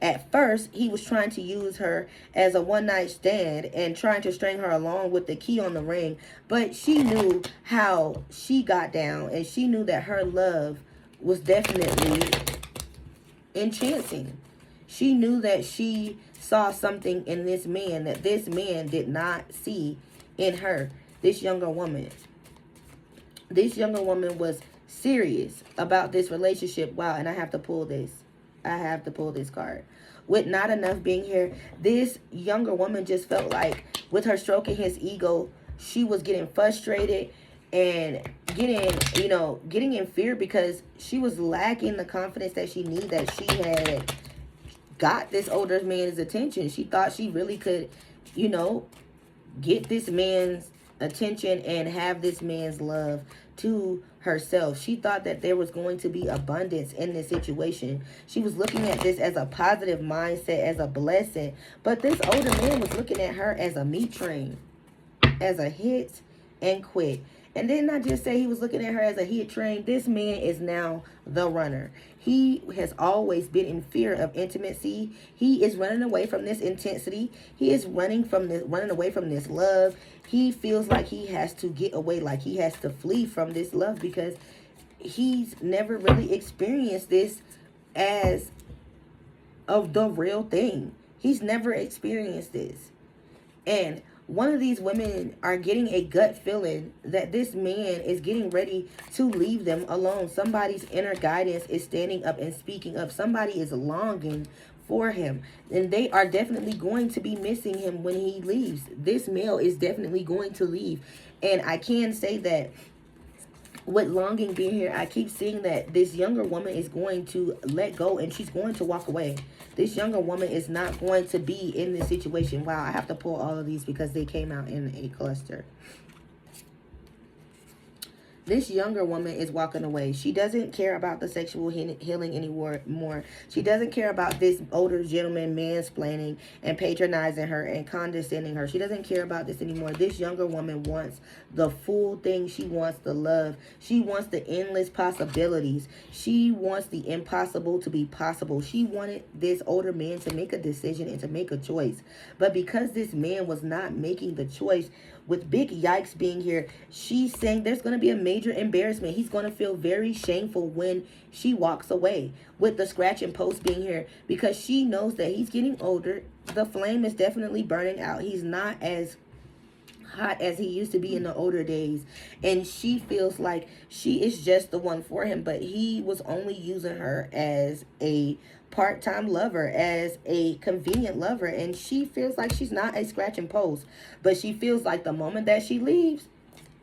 at first he was trying to use her as a one-night stand and trying to string her along with the key on the ring, but she knew how she got down, and she knew that her love was definitely enchanting. She knew that she saw something in this man that this man did not see in her, this younger woman. This younger woman was serious about this relationship. Wow, and I have to pull this. I have to pull this card. With not enough being here, this younger woman just felt like with her stroking his ego, she was getting frustrated and getting in fear, because she was lacking the confidence that she needed, that she had got this older man's attention. She thought she really could, get this man's attention and have this man's love to herself. She thought that there was going to be abundance in this situation. She was looking at this as a positive mindset, as a blessing. But this older man was looking at her as a meat train, as a hit and quit. And didn't I just say he was looking at her as a hit train? This man is now the runner. He has always been in fear of intimacy. He is running away from this intensity. He is running away from this love. He feels like he has to get away, like he has to flee from this love, because he's never really experienced this as of the real thing. He's never experienced this. And one of these women are getting a gut feeling that this man is getting ready to leave them alone. Somebody's inner guidance is standing up and speaking up. Somebody is longing for him, and they are definitely going to be missing him when he leaves. This male is definitely going to leave. And I can say that with longing being here, I keep seeing that this younger woman is going to let go and she's going to walk away. This younger woman is not going to be in this situation. Wow, I have to pull all of these because they came out in a cluster. This younger woman is walking away. She doesn't care about the sexual healing anymore. She doesn't care about this older gentleman mansplaining and patronizing her and condescending her. She doesn't care about this anymore. This younger woman wants the full thing. She wants the love. She wants the endless possibilities. She wants the impossible to be possible. She wanted this older man to make a decision and to make a choice. But because this man was not making the choice, with big yikes being here, she's saying there's going to be a major embarrassment. He's going to feel very shameful when she walks away. With the scratch and post being here, because she knows that he's getting older. The flame is definitely burning out. He's not as hot as he used to be in the older days, and she feels like she is just the one for him, but he was only using her as a part-time lover, as a convenient lover, and she feels like she's not a scratch and post. But she feels like the moment that she leaves,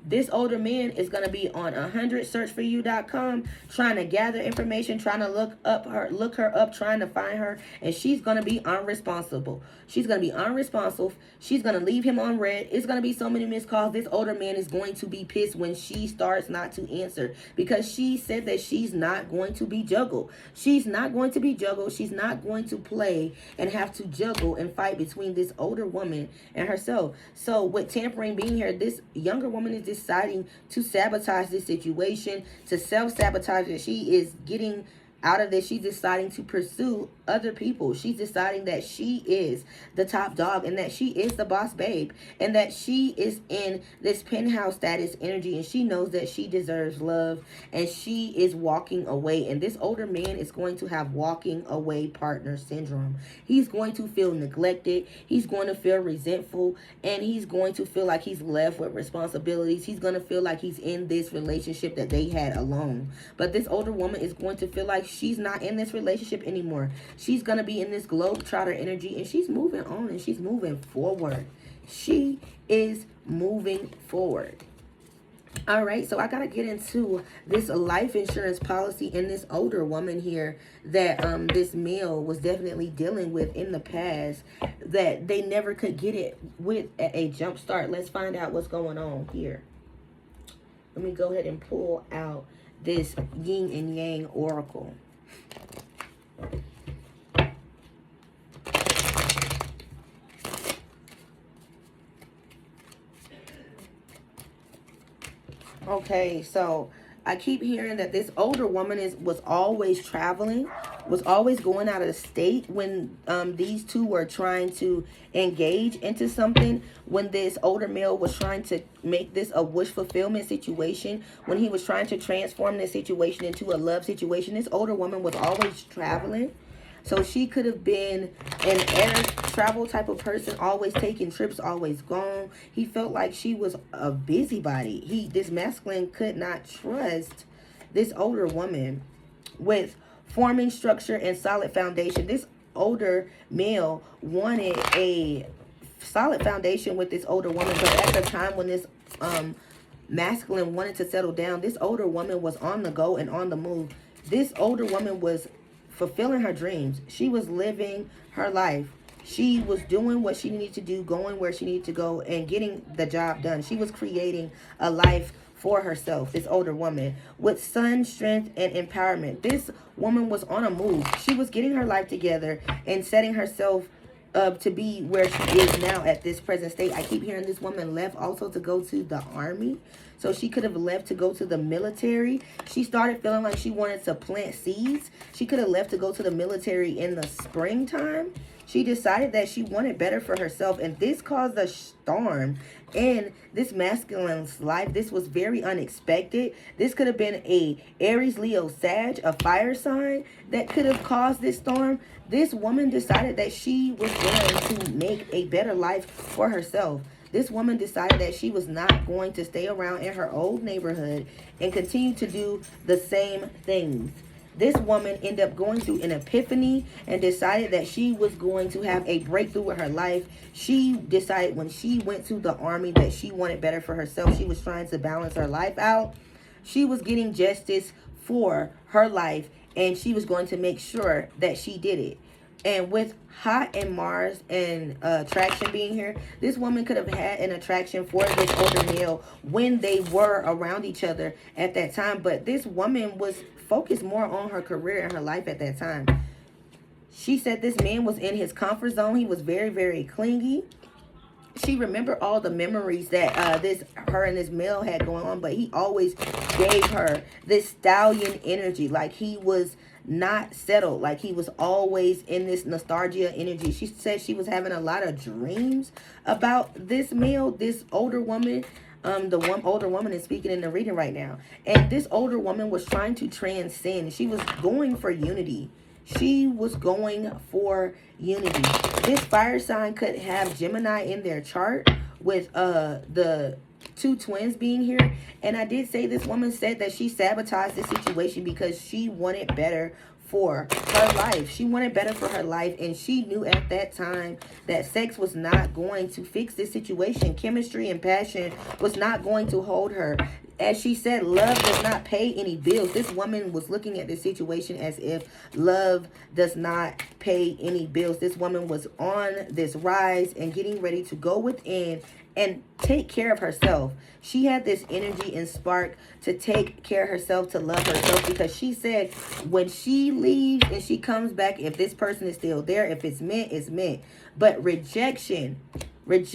this older man is going to be on 100searchforyou.com trying to gather information, trying to look her up, trying to find her, and she's going to be unresponsible. She's going to be unresponsive. She's going to leave him on red. It's going to be so many missed calls. This older man is going to be pissed when she starts not to answer, because she said that she's not going to be juggled. She's not going to be juggled. She's not going to play and have to juggle and fight between this older woman and herself. So with tampering being here, this younger woman is deciding to sabotage this situation, to self-sabotage it. She is getting out of this. She's deciding to pursue other people. She's deciding that she is the top dog and that she is the boss babe and that she is in this penthouse status energy, and she knows that she deserves love, and she is walking away. And this older man is going to have walking away partner syndrome. He's going to feel neglected. He's going to feel resentful, and he's going to feel like he's left with responsibilities. He's going to feel like he's in this relationship that they had alone. But this older woman is going to feel like she's not in this relationship anymore. She's going to be in this globetrotter energy, and she's moving on and she's moving forward. She is moving forward. All right, so I got to get into this life insurance policy and this older woman here that this male was definitely dealing with in the past, that they never could get it with a jump start. Let's find out what's going on here. Let me go ahead and pull out this yin and yang oracle. Okay, so I keep hearing that this older woman was always traveling, was always going out of the state when these two were trying to engage into something, when this older male was trying to make this a wish fulfillment situation, when he was trying to transform this situation into a love situation. This older woman was always traveling. So she could have been an air travel type of person, always taking trips, always gone. He felt like she was a busybody. This masculine could not trust this older woman with forming structure and solid foundation. This older male wanted a solid foundation with this older woman, but at the time when this masculine wanted to settle down, this older woman was on the go and on the move. This older woman was fulfilling her dreams. She was living her life. She was doing what she needed to do, going where she needed to go, and getting the job done. She was creating a life for herself, this older woman, with sun, strength, and empowerment. This woman was on a move. She was getting her life together and setting herself up to be where she is now at this present state. I keep hearing this woman left also to go to the army. So she could have left to go to the military. She started feeling like she wanted to plant seeds. She could have left to go to the military in the springtime. She decided that she wanted better for herself, and this caused a storm in this masculine's life. This was very unexpected. This could have been a Aries, Leo, Sag, a fire sign that could have caused this storm. This woman decided that she was going to make a better life for herself. This woman decided that she was not going to stay around in her old neighborhood and continue to do the same things. This woman ended up going through an epiphany and decided that she was going to have a breakthrough with her life. She decided when she went to the army that she wanted better for herself. She was trying to balance her life out. She was getting justice for her life, and she was going to make sure that she did it. And with Hot and Mars and attraction being here, this woman could have had an attraction for this older male when they were around each other at that time. But this woman was focused more on her career and her life at that time. She said this man was in his comfort zone. He was very, very clingy. She remembered all the memories that her and this male had going on, but he always gave her this stallion energy, like he was not settled, like he was always in this nostalgia energy. She said she was having a lot of dreams about this male, this older woman. The older woman is speaking in the reading right now, and this older woman was trying to transcend. She was going for unity. She was going for unity. This fire sign could have Gemini in their chart with the two twins being here. And I did say this woman said that she sabotaged this situation because she wanted better for her life. She wanted better for her life, and she knew at that time that sex was not going to fix this situation. Chemistry and passion was not going to hold her. As she said, love does not pay any bills. This woman was looking at the situation as if love does not pay any bills. This woman was on this rise and getting ready to go within and take care of herself. She had this energy and spark to take care of herself, to love herself, because she said when she leaves and she comes back, if this person is still there, if it's meant, it's meant. But rejection was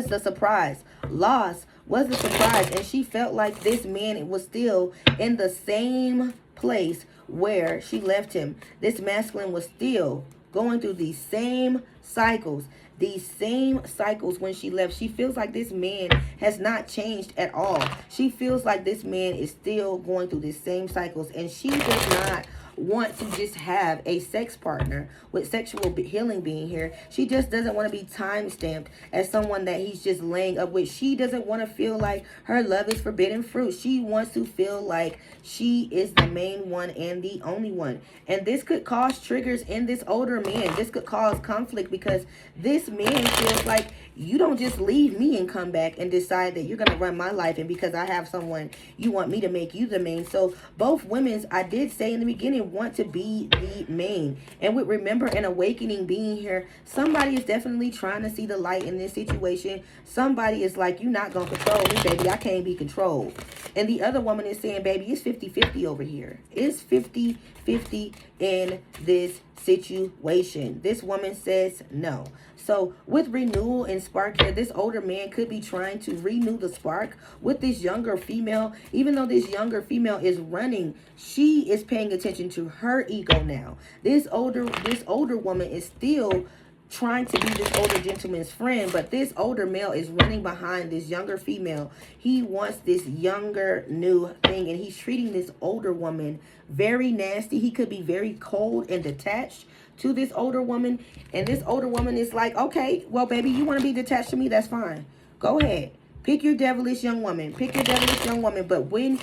the surprise. Loss was the surprise. And she felt like this man was still in the same place where she left him. This masculine was still going through these same cycles. These same cycles when she left. She feels like this man has not changed at all. She feels like this man is still going through these same cycles, and she does not want to just have a sex partner with sexual healing being here. She just doesn't want to be time stamped as someone that he's just laying up with. She doesn't want to feel like her love is forbidden fruit. She wants to feel like she is the main one and the only one. And this could cause triggers in this older man. This could cause conflict because this man feels like you don't just leave me and come back and decide that you're going to run my life, and because I have someone, you want me to make you the main. So both women's, I did say in the beginning, want to be the main. And with remember an awakening being here, somebody is definitely trying to see the light in this situation. Somebody is like, you're not going to control me, baby. I can't be controlled. And the other woman is saying, baby, it's 50-50 over here. It's 50-50 in this situation. This woman says no. So with renewal and spark here, this older man could be trying to renew the spark with this younger female. Even though this younger female is running, she is paying attention to her ego now. This older woman is still trying to be this older gentleman's friend, but this older male is running behind this younger female. He wants this younger new thing, and he's treating this older woman very nasty. He could be very cold and detached to this older woman, and this older woman is like, okay, well, baby, you want to be detached to me? That's fine. Go ahead. Pick your devilish young woman. Pick your devilish young woman. But when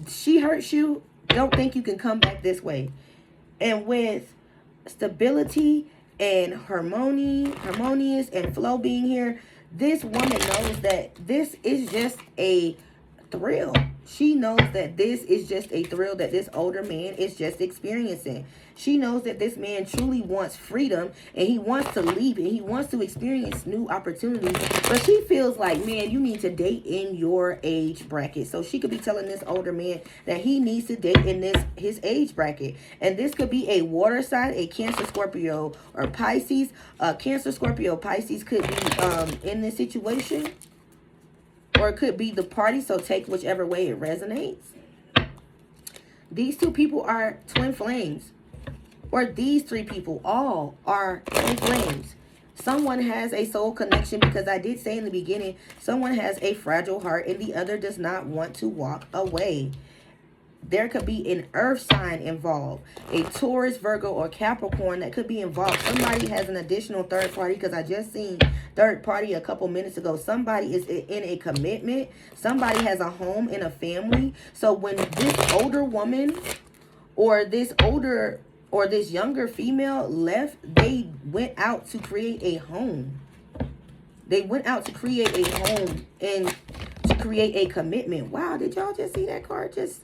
she hurts you, don't think you can come back this way. And with stability and harmonious and flow being here, this woman knows that this is just a thrill. She knows that this is just a thrill that this older man is just experiencing. She knows that this man truly wants freedom, and he wants to leave, and he wants to experience new opportunities. But she feels like, man, you need to date in your age bracket. So she could be telling this older man that he needs to date in his age bracket. And this could be a water sign, a Cancer, Scorpio, or Pisces. Cancer, Scorpio, Pisces could be in this situation. Or it could be the party, so take whichever way it resonates. These two people are twin flames. Or these three people all are twin flames. Someone has a soul connection, because I did say in the beginning, someone has a fragile heart and the other does not want to walk away. There could be an earth sign involved, a Taurus, Virgo, or Capricorn that could be involved. Somebody has an additional third party, because I just seen third party a couple minutes ago. Somebody is in a commitment. Somebody has a home and a family. So when this older woman or this younger female left, they went out to create a home. They went out to create a home and to create a commitment. Wow, did y'all just see that card just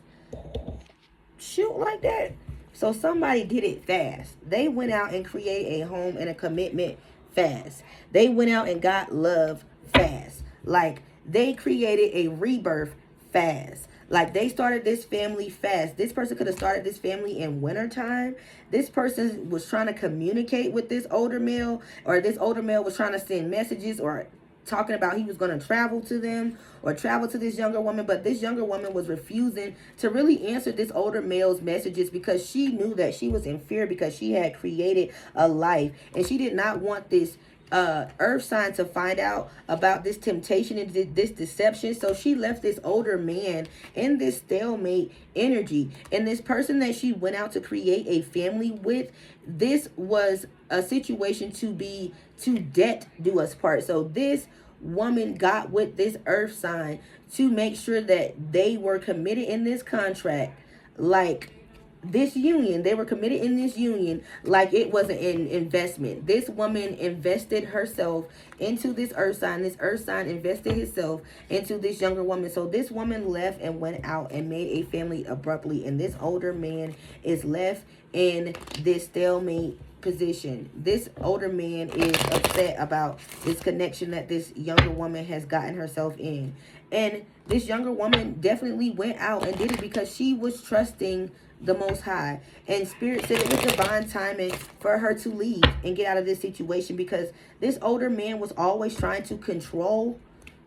shoot like that? So somebody did it fast. They went out and created a home and a commitment fast. They went out and got love fast. Like, they created a rebirth fast. Like, they started this family fast. This person could have started this family in wintertime. This person was trying to communicate with this older male, or this older male was trying to send messages or talking about he was going to travel to them or travel to this younger woman. But this younger woman was refusing to really answer this older male's messages because she knew that she was in fear, because she had created a life and she did not want this earth sign to find out about this temptation and this deception. So she left this older man in this stalemate energy. And this person that she went out to create a family with, this was a situation to death do us part. So this woman got with this earth sign to make sure that they were committed in this contract, like this union. They were committed in this union like it was an investment. This woman invested herself into this earth sign. This earth sign invested himself into this younger woman. So this woman left and went out and made a family abruptly. And this older man is left in this stalemate position. This older man is upset about this connection that this younger woman has gotten herself in. And this younger woman definitely went out and did it because she was trusting the Most High. And Spirit said it was divine timing for her to leave and get out of this situation, because this older man was always trying to control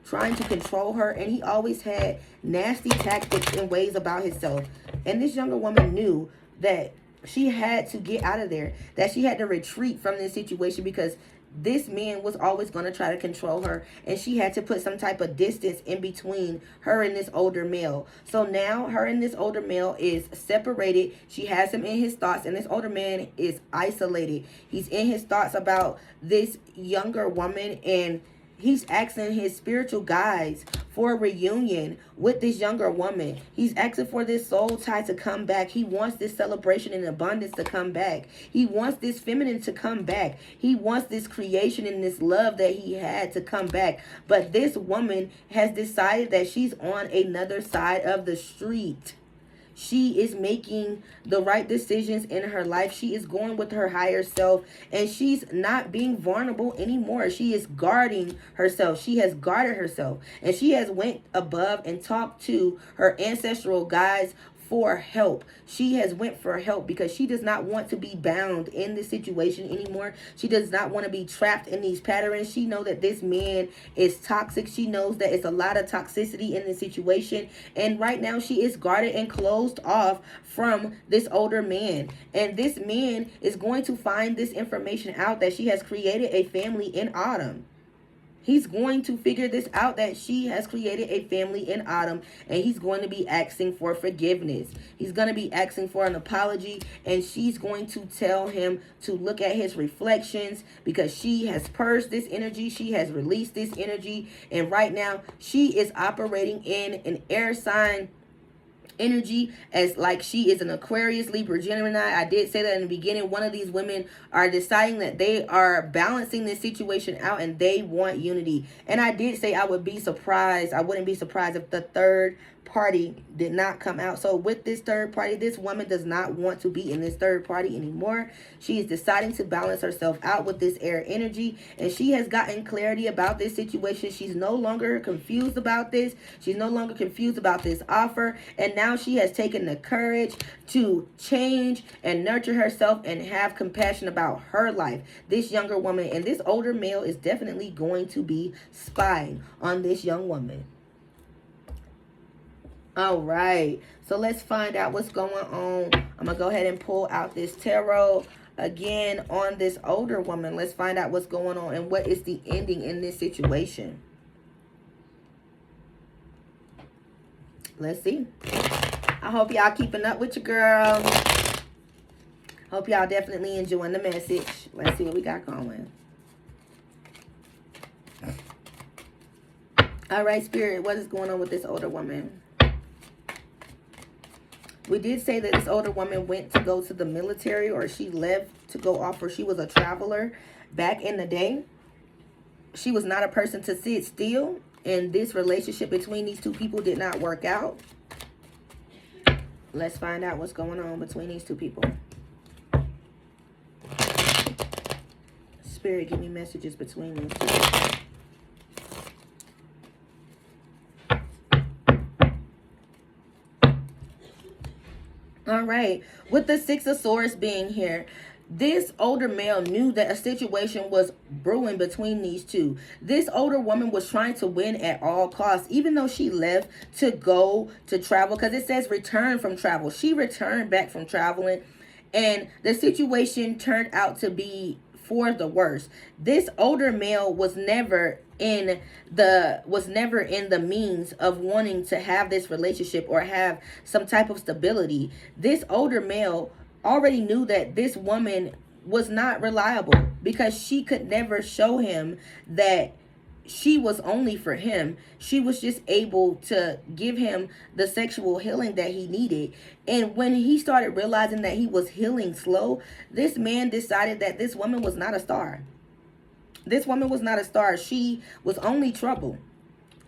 her, and he always had nasty tactics and ways about himself. And this younger woman knew that she had to get out of there, that she had to retreat from this situation, because this man was always going to try to control her, and she had to put some type of distance in between her and this older male. So now her and this older male is separated. She has him in his thoughts, and this older man is isolated. He's in his thoughts about this younger woman, and he's asking his spiritual guides for a reunion with this younger woman. He's asking for this soul tie to come back. He wants this celebration and abundance to come back. He wants this feminine to come back. He wants this creation and this love that he had to come back. But this woman has decided that she's on another side of the street. She is making the right decisions in her life. She is going with her higher self, and she's not being vulnerable anymore. She is guarding herself. She has guarded herself, and she has went above and talked to her ancestral guides for help. She has went for help because she does not want to be bound in this situation anymore. She does not want to be trapped in these patterns. She knows that this man is toxic. She knows that it's a lot of toxicity in this situation. And right now she is guarded and closed off from this older man. And this man is going to find this information out, that she has created a family in autumn. He's going to figure this out, that she has created a family in autumn, and he's going to be asking for forgiveness. He's going to be asking for an apology, and she's going to tell him to look at his reflections, because she has purged this energy. She has released this energy, and right now she is operating in an air sign energy, as like she is an Aquarius, Libra, Gemini. I did say that in the beginning. One of these women are deciding that they are balancing this situation out and they want unity. And I did say I would be surprised. I wouldn't be surprised if the third party did not come out. So with this third party, this woman does not want to be in this third party anymore. She is deciding to balance herself out with this air energy, and she has gotten clarity about this situation. She's no longer confused about this. She's no longer confused about this offer, and now she has taken the courage to change and nurture herself and have compassion about her life. This younger woman, and this older male is definitely going to be spying on this young woman. All right, so let's find out what's going on. I'm gonna go ahead and pull out this tarot again on this older woman. Let's find out what's going on and what is the ending in this situation. Let's see. I hope y'all keeping up with your girl. Hope y'all definitely enjoying the message. Let's see what we got going. All right, Spirit, what is going on with this older woman? We did say that this older woman went to go to the military, or she left to go off, or she was a traveler back in the day. She was not a person to sit still. and this relationship between these two people did not work out. Let's find out what's going on between these two people. Spirit, give me messages between these two. All right, with the Six of Swords being here, this older male knew that a situation was brewing between these two. This older woman was trying to win at all costs, even though she left to go to travel, because it says return from travel. She returned back from traveling, and the situation turned out to be for the worse. This older male was never in the means of wanting to have this relationship or have some type of stability. This older male already knew that this woman was not reliable, because she could never show him that she was only for him. She was just able to give him the sexual healing that he needed. And when he started realizing that he was healing slow, this man decided that this woman was not a star. This woman was not a star. She was only trouble.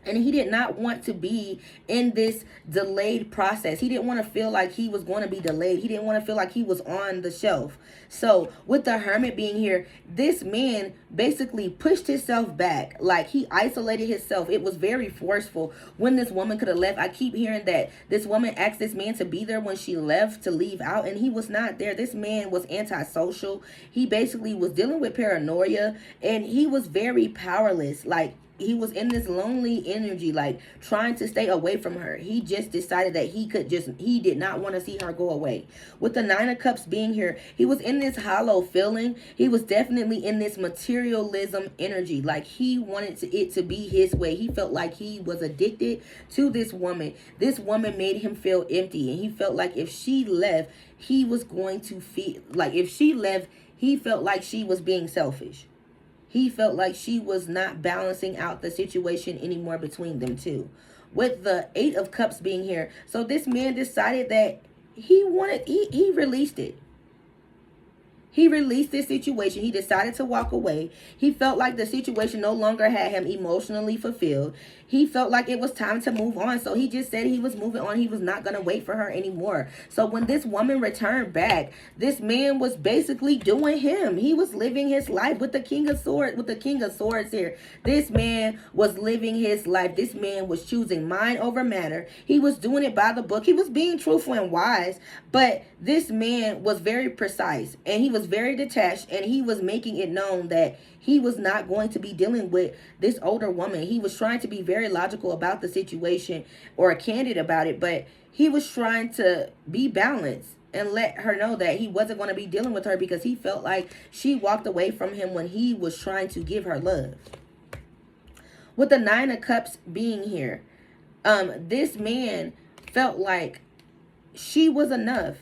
And he did not want to be in this delayed process. He didn't want to feel like he was going to be delayed. He didn't want to feel like he was on the shelf. So with the Hermit being here, this man basically pushed himself back. Like, he isolated himself. It was very forceful when this woman could have left. I keep hearing that this woman asked this man to be there when she left, to leave out, and he was not there. This man was antisocial. He basically was dealing with paranoia, and he was very powerless. Like, he was in this lonely energy, like trying to stay away from her. He just decided that he did not want to see her go away. With the Nine of Cups being here, he was in this hollow feeling. He was definitely in this materialism energy. Like, he wanted it to be his way. He felt like he was addicted to this woman. This woman made him feel empty, and he felt like if she left, he was going to feel like if she left, he felt like she was being selfish. He felt like she was not balancing out the situation anymore between them two. With the Eight of Cups being here, so this man decided that he released it. He released this situation. He decided to walk away. He felt like the situation no longer had him emotionally fulfilled. He felt like it was time to move on. So he just said he was moving on. He was not going to wait for her anymore. So when this woman returned back, this man was basically doing him. He was living his life with the King of Swords, here. This man was living his life. This man was choosing mind over matter. He was doing it by the book. He was being truthful and wise, but this man was very precise, and he was very detached, and he was making it known that he was not going to be dealing with this older woman. He was trying to be very logical about the situation, or candid about it, but he was trying to be balanced and let her know that he wasn't going to be dealing with her, because he felt like she walked away from him when he was trying to give her love. With the Nine of Cups being here, this man felt like she was enough.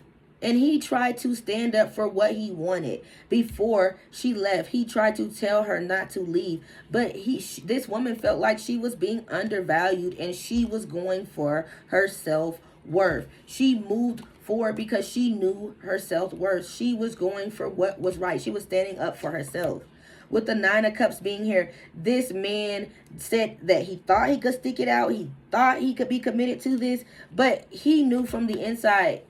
And he tried to stand up for what he wanted before she left. He tried to tell her not to leave. But this woman felt like she was being undervalued, and she was going for her self-worth. She moved forward because she knew her self-worth. She was going for what was right. She was standing up for herself. With the Nine of Cups being here, this man said that he thought he could stick it out. He thought he could be committed to this. But he knew from the inside,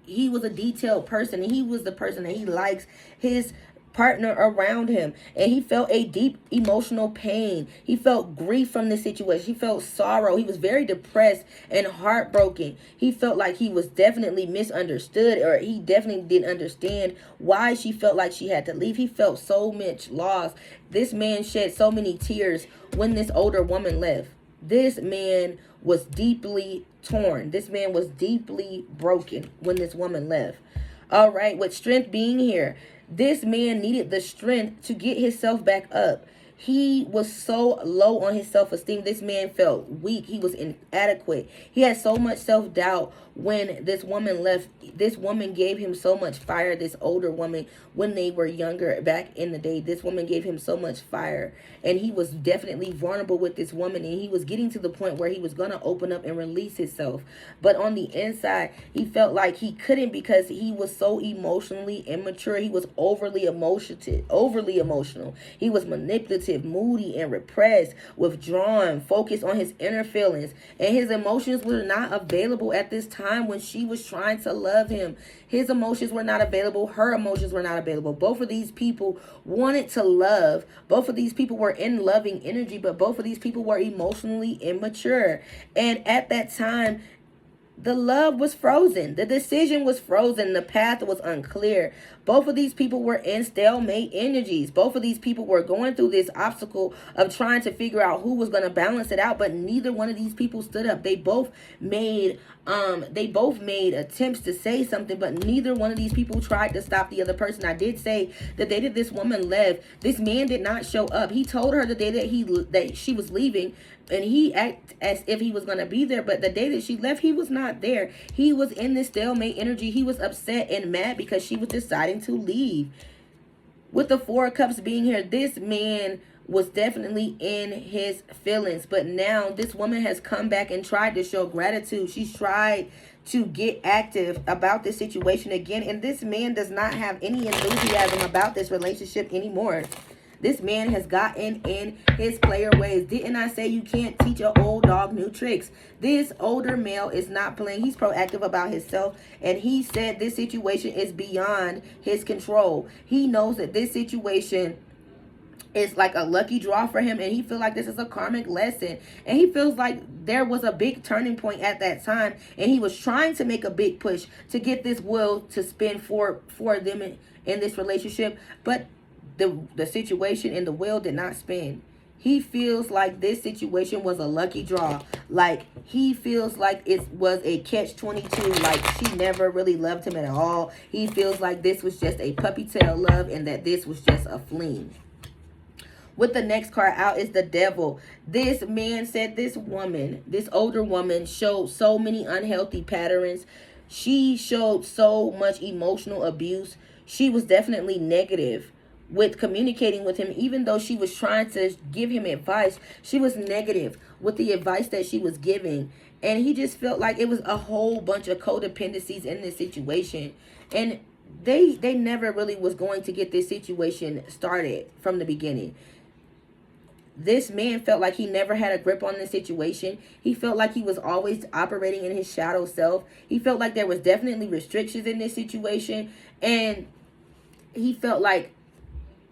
he was a detailed person, and he was the person that he likes his partner around him. And he felt a deep emotional pain. He felt grief from this situation. He felt sorrow. He was very depressed and heartbroken. He felt like he was definitely misunderstood, or he definitely didn't understand why she felt like she had to leave. He felt so much loss. This man shed so many tears when this older woman left. This man was deeply torn. This man was deeply broken when this woman left. All right, with Strength being here, this man needed the strength to get himself back up. He was so low on his self-esteem. This man felt weak. He was inadequate. He had so much self-doubt when this woman left. This woman gave him so much fire. This older woman, when they were younger back in the day, this woman gave him so much fire. And he was definitely vulnerable with this woman. And he was getting to the point where he was going to open up and release himself. But on the inside, he felt like he couldn't, because he was so emotionally immature. He was overly emotional. He was manipulative. sensitive, moody, and repressed, withdrawn, focused on his inner feelings. And his emotions were not available at this time when she was trying to love him. His emotions were not available. Her emotions were not available. Both of these people wanted to love. Both of these people were in loving energy, but both of these people were emotionally immature. And at that time, the love was frozen. The decision was frozen. The path was unclear. Both of these people were in stalemate energies. Both of these people were going through this obstacle of trying to figure out who was going to balance it out, but neither one of these people stood up. They both made attempts to say something, but neither one of these people tried to stop the other person. I did say the day that this woman left, this man did not show up. He told her the day that she was leaving, and he acted as if he was going to be there, but the day that she left, he was not there. He was in this stalemate energy. He was upset and mad because she was deciding to leave. With the Four of Cups being here, this man was definitely in his feelings, but now this woman has come back and tried to show gratitude. She's tried to get active about this situation again, and this man does not have any enthusiasm about this relationship anymore. This man has gotten in his player ways. Didn't I say you can't teach an old dog new tricks? This older male is not playing. He's proactive about himself. And he said this situation is beyond his control. He knows that this situation is like a lucky draw for him. And he feels like this is a karmic lesson. And he feels like there was a big turning point at that time. And he was trying to make a big push to get this wheel to spin for them in this relationship. But the situation in the wheel did not spin. He feels like this situation was a lucky draw. Like he feels like it was a catch-22. Like she never really loved him at all. He feels like this was just a puppy tail love and that this was just a fling. With the next card out is the Devil. This man said this woman, this older woman, showed so many unhealthy patterns. She showed so much emotional abuse. She was definitely negative with communicating with him. Even though she was trying to give him advice, she was negative with the advice that she was giving. And he just felt like it was a whole bunch of codependencies in this situation. And they never really was going to get this situation started from the beginning. This man felt like he never had a grip on the situation. He felt like he was always operating in his shadow self. He felt like there was definitely restrictions in this situation. And he felt like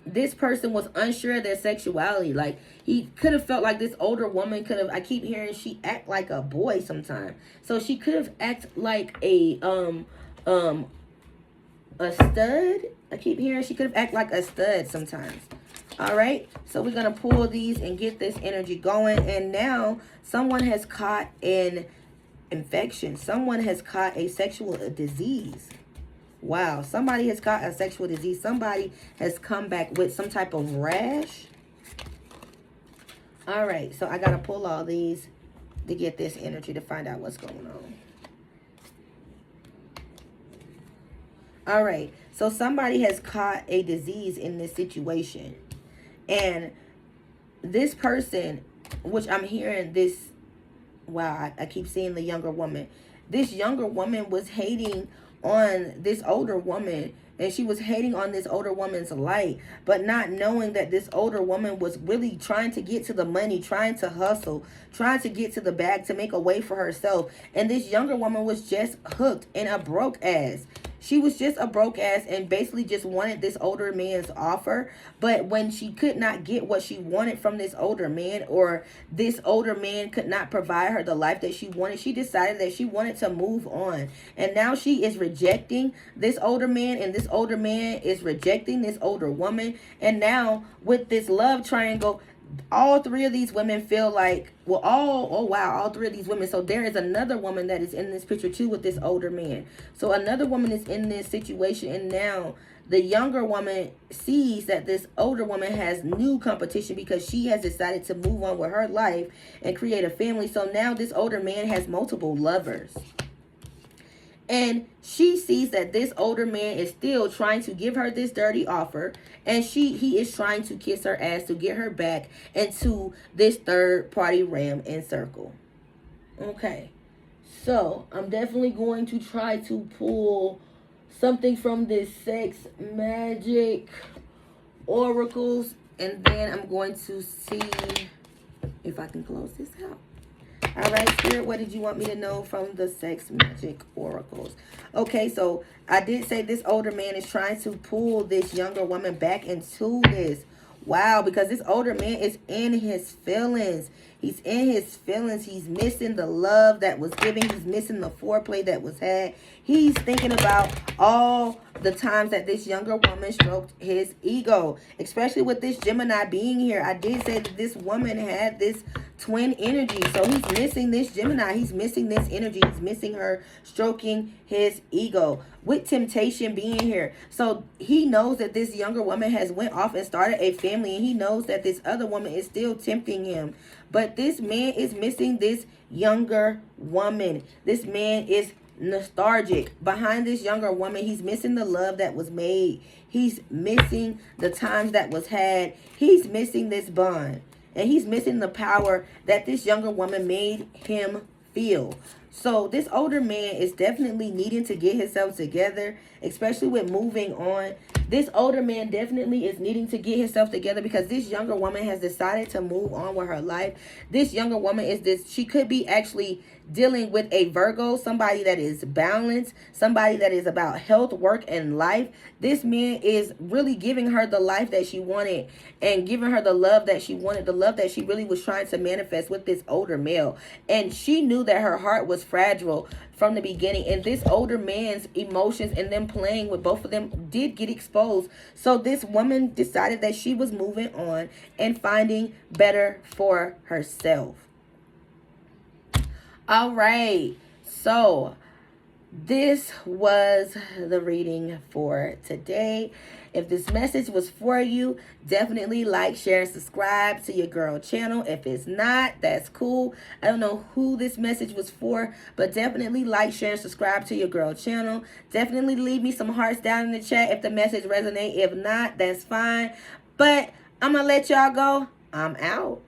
this person was unsure of their sexuality. Like he could have felt like this older woman could have, I keep hearing she act like a boy sometimes. So she could have acted like a stud. I keep hearing she could have acted like a stud sometimes. All right, so we're going to pull these and get this energy going. And now someone has caught an infection. Someone has caught a sexual disease. Wow, somebody has caught a sexual disease. Somebody has come back with some type of rash. All right, so I got to pull all these to get this energy to find out what's going on. All right, so somebody has caught a disease in this situation. And this person, which I'm hearing this, wow, I keep seeing the younger woman. This younger woman was hating on this older woman, and she was hating on this older woman's light, but not knowing that this older woman was really trying to get to the money, trying to hustle, trying to get to the bag to make a way for herself. And this younger woman was just hooked in a broke ass. She was just a broke ass and basically just wanted this older man's offer. But when she could not get what she wanted from this older man, or this older man could not provide her the life that she wanted, she decided that she wanted to move on. And now she is rejecting this older man, and this older man is rejecting this older woman. And now with this love triangle, all three of these women feel like, well, all three of these women. So there is another woman that is in this picture too with this older man. So another woman is in this situation, and now the younger woman sees that this older woman has new competition because she has decided to move on with her life and create a family. So now this older man has multiple lovers. And she sees that this older man is still trying to give her this dirty offer. And he is trying to kiss her ass to get her back into this third party realm and circle. Okay. So I'm definitely going to try to pull something from this sex magic oracles And then I'm going to see if I can close this out. All right, Spirit, what did you want me to know from the sex magic oracles? Okay, so I did say this older man is trying to pull this younger woman back into this. Wow, because this older man is in his feelings. He's in his feelings. He's missing the love that was given. He's missing the foreplay that was had. He's thinking about all the times that this younger woman stroked his ego, especially with this Gemini being here. I did say that this woman had this twin energy, so he's missing this Gemini. He's missing this energy. He's missing her stroking his ego, with temptation being here. So he knows that this younger woman has went off and started a family, and he knows that this other woman is still tempting him. But this man is missing this younger woman. This man is nostalgic behind this younger woman. He's missing the love that was made. He's missing the times that was had. He's missing this bond. And he's missing the power that this younger woman made him feel. So this older man is definitely needing to get himself together, especially with moving on. This older man definitely is needing to get himself together because this younger woman has decided to move on with her life. This younger woman she could be actually dealing with a Virgo, somebody that is balanced, somebody that is about health, work, and life. This man is really giving her the life that she wanted and giving her the love that she wanted, the love that she really was trying to manifest with this older male. And she knew that her heart was fragile from the beginning, and this older man's emotions and them playing with both of them did get exposed. So this woman decided that she was moving on and finding better for herself. All right, so this was the reading for today. If this message was for you, definitely like, share, and subscribe to your girl channel. If it's not, that's cool. I don't know who this message was for, but definitely like, share, and subscribe to your girl channel. Definitely leave me some hearts down in the chat if the message resonates. If not, that's fine. But I'm going to let y'all go. I'm out.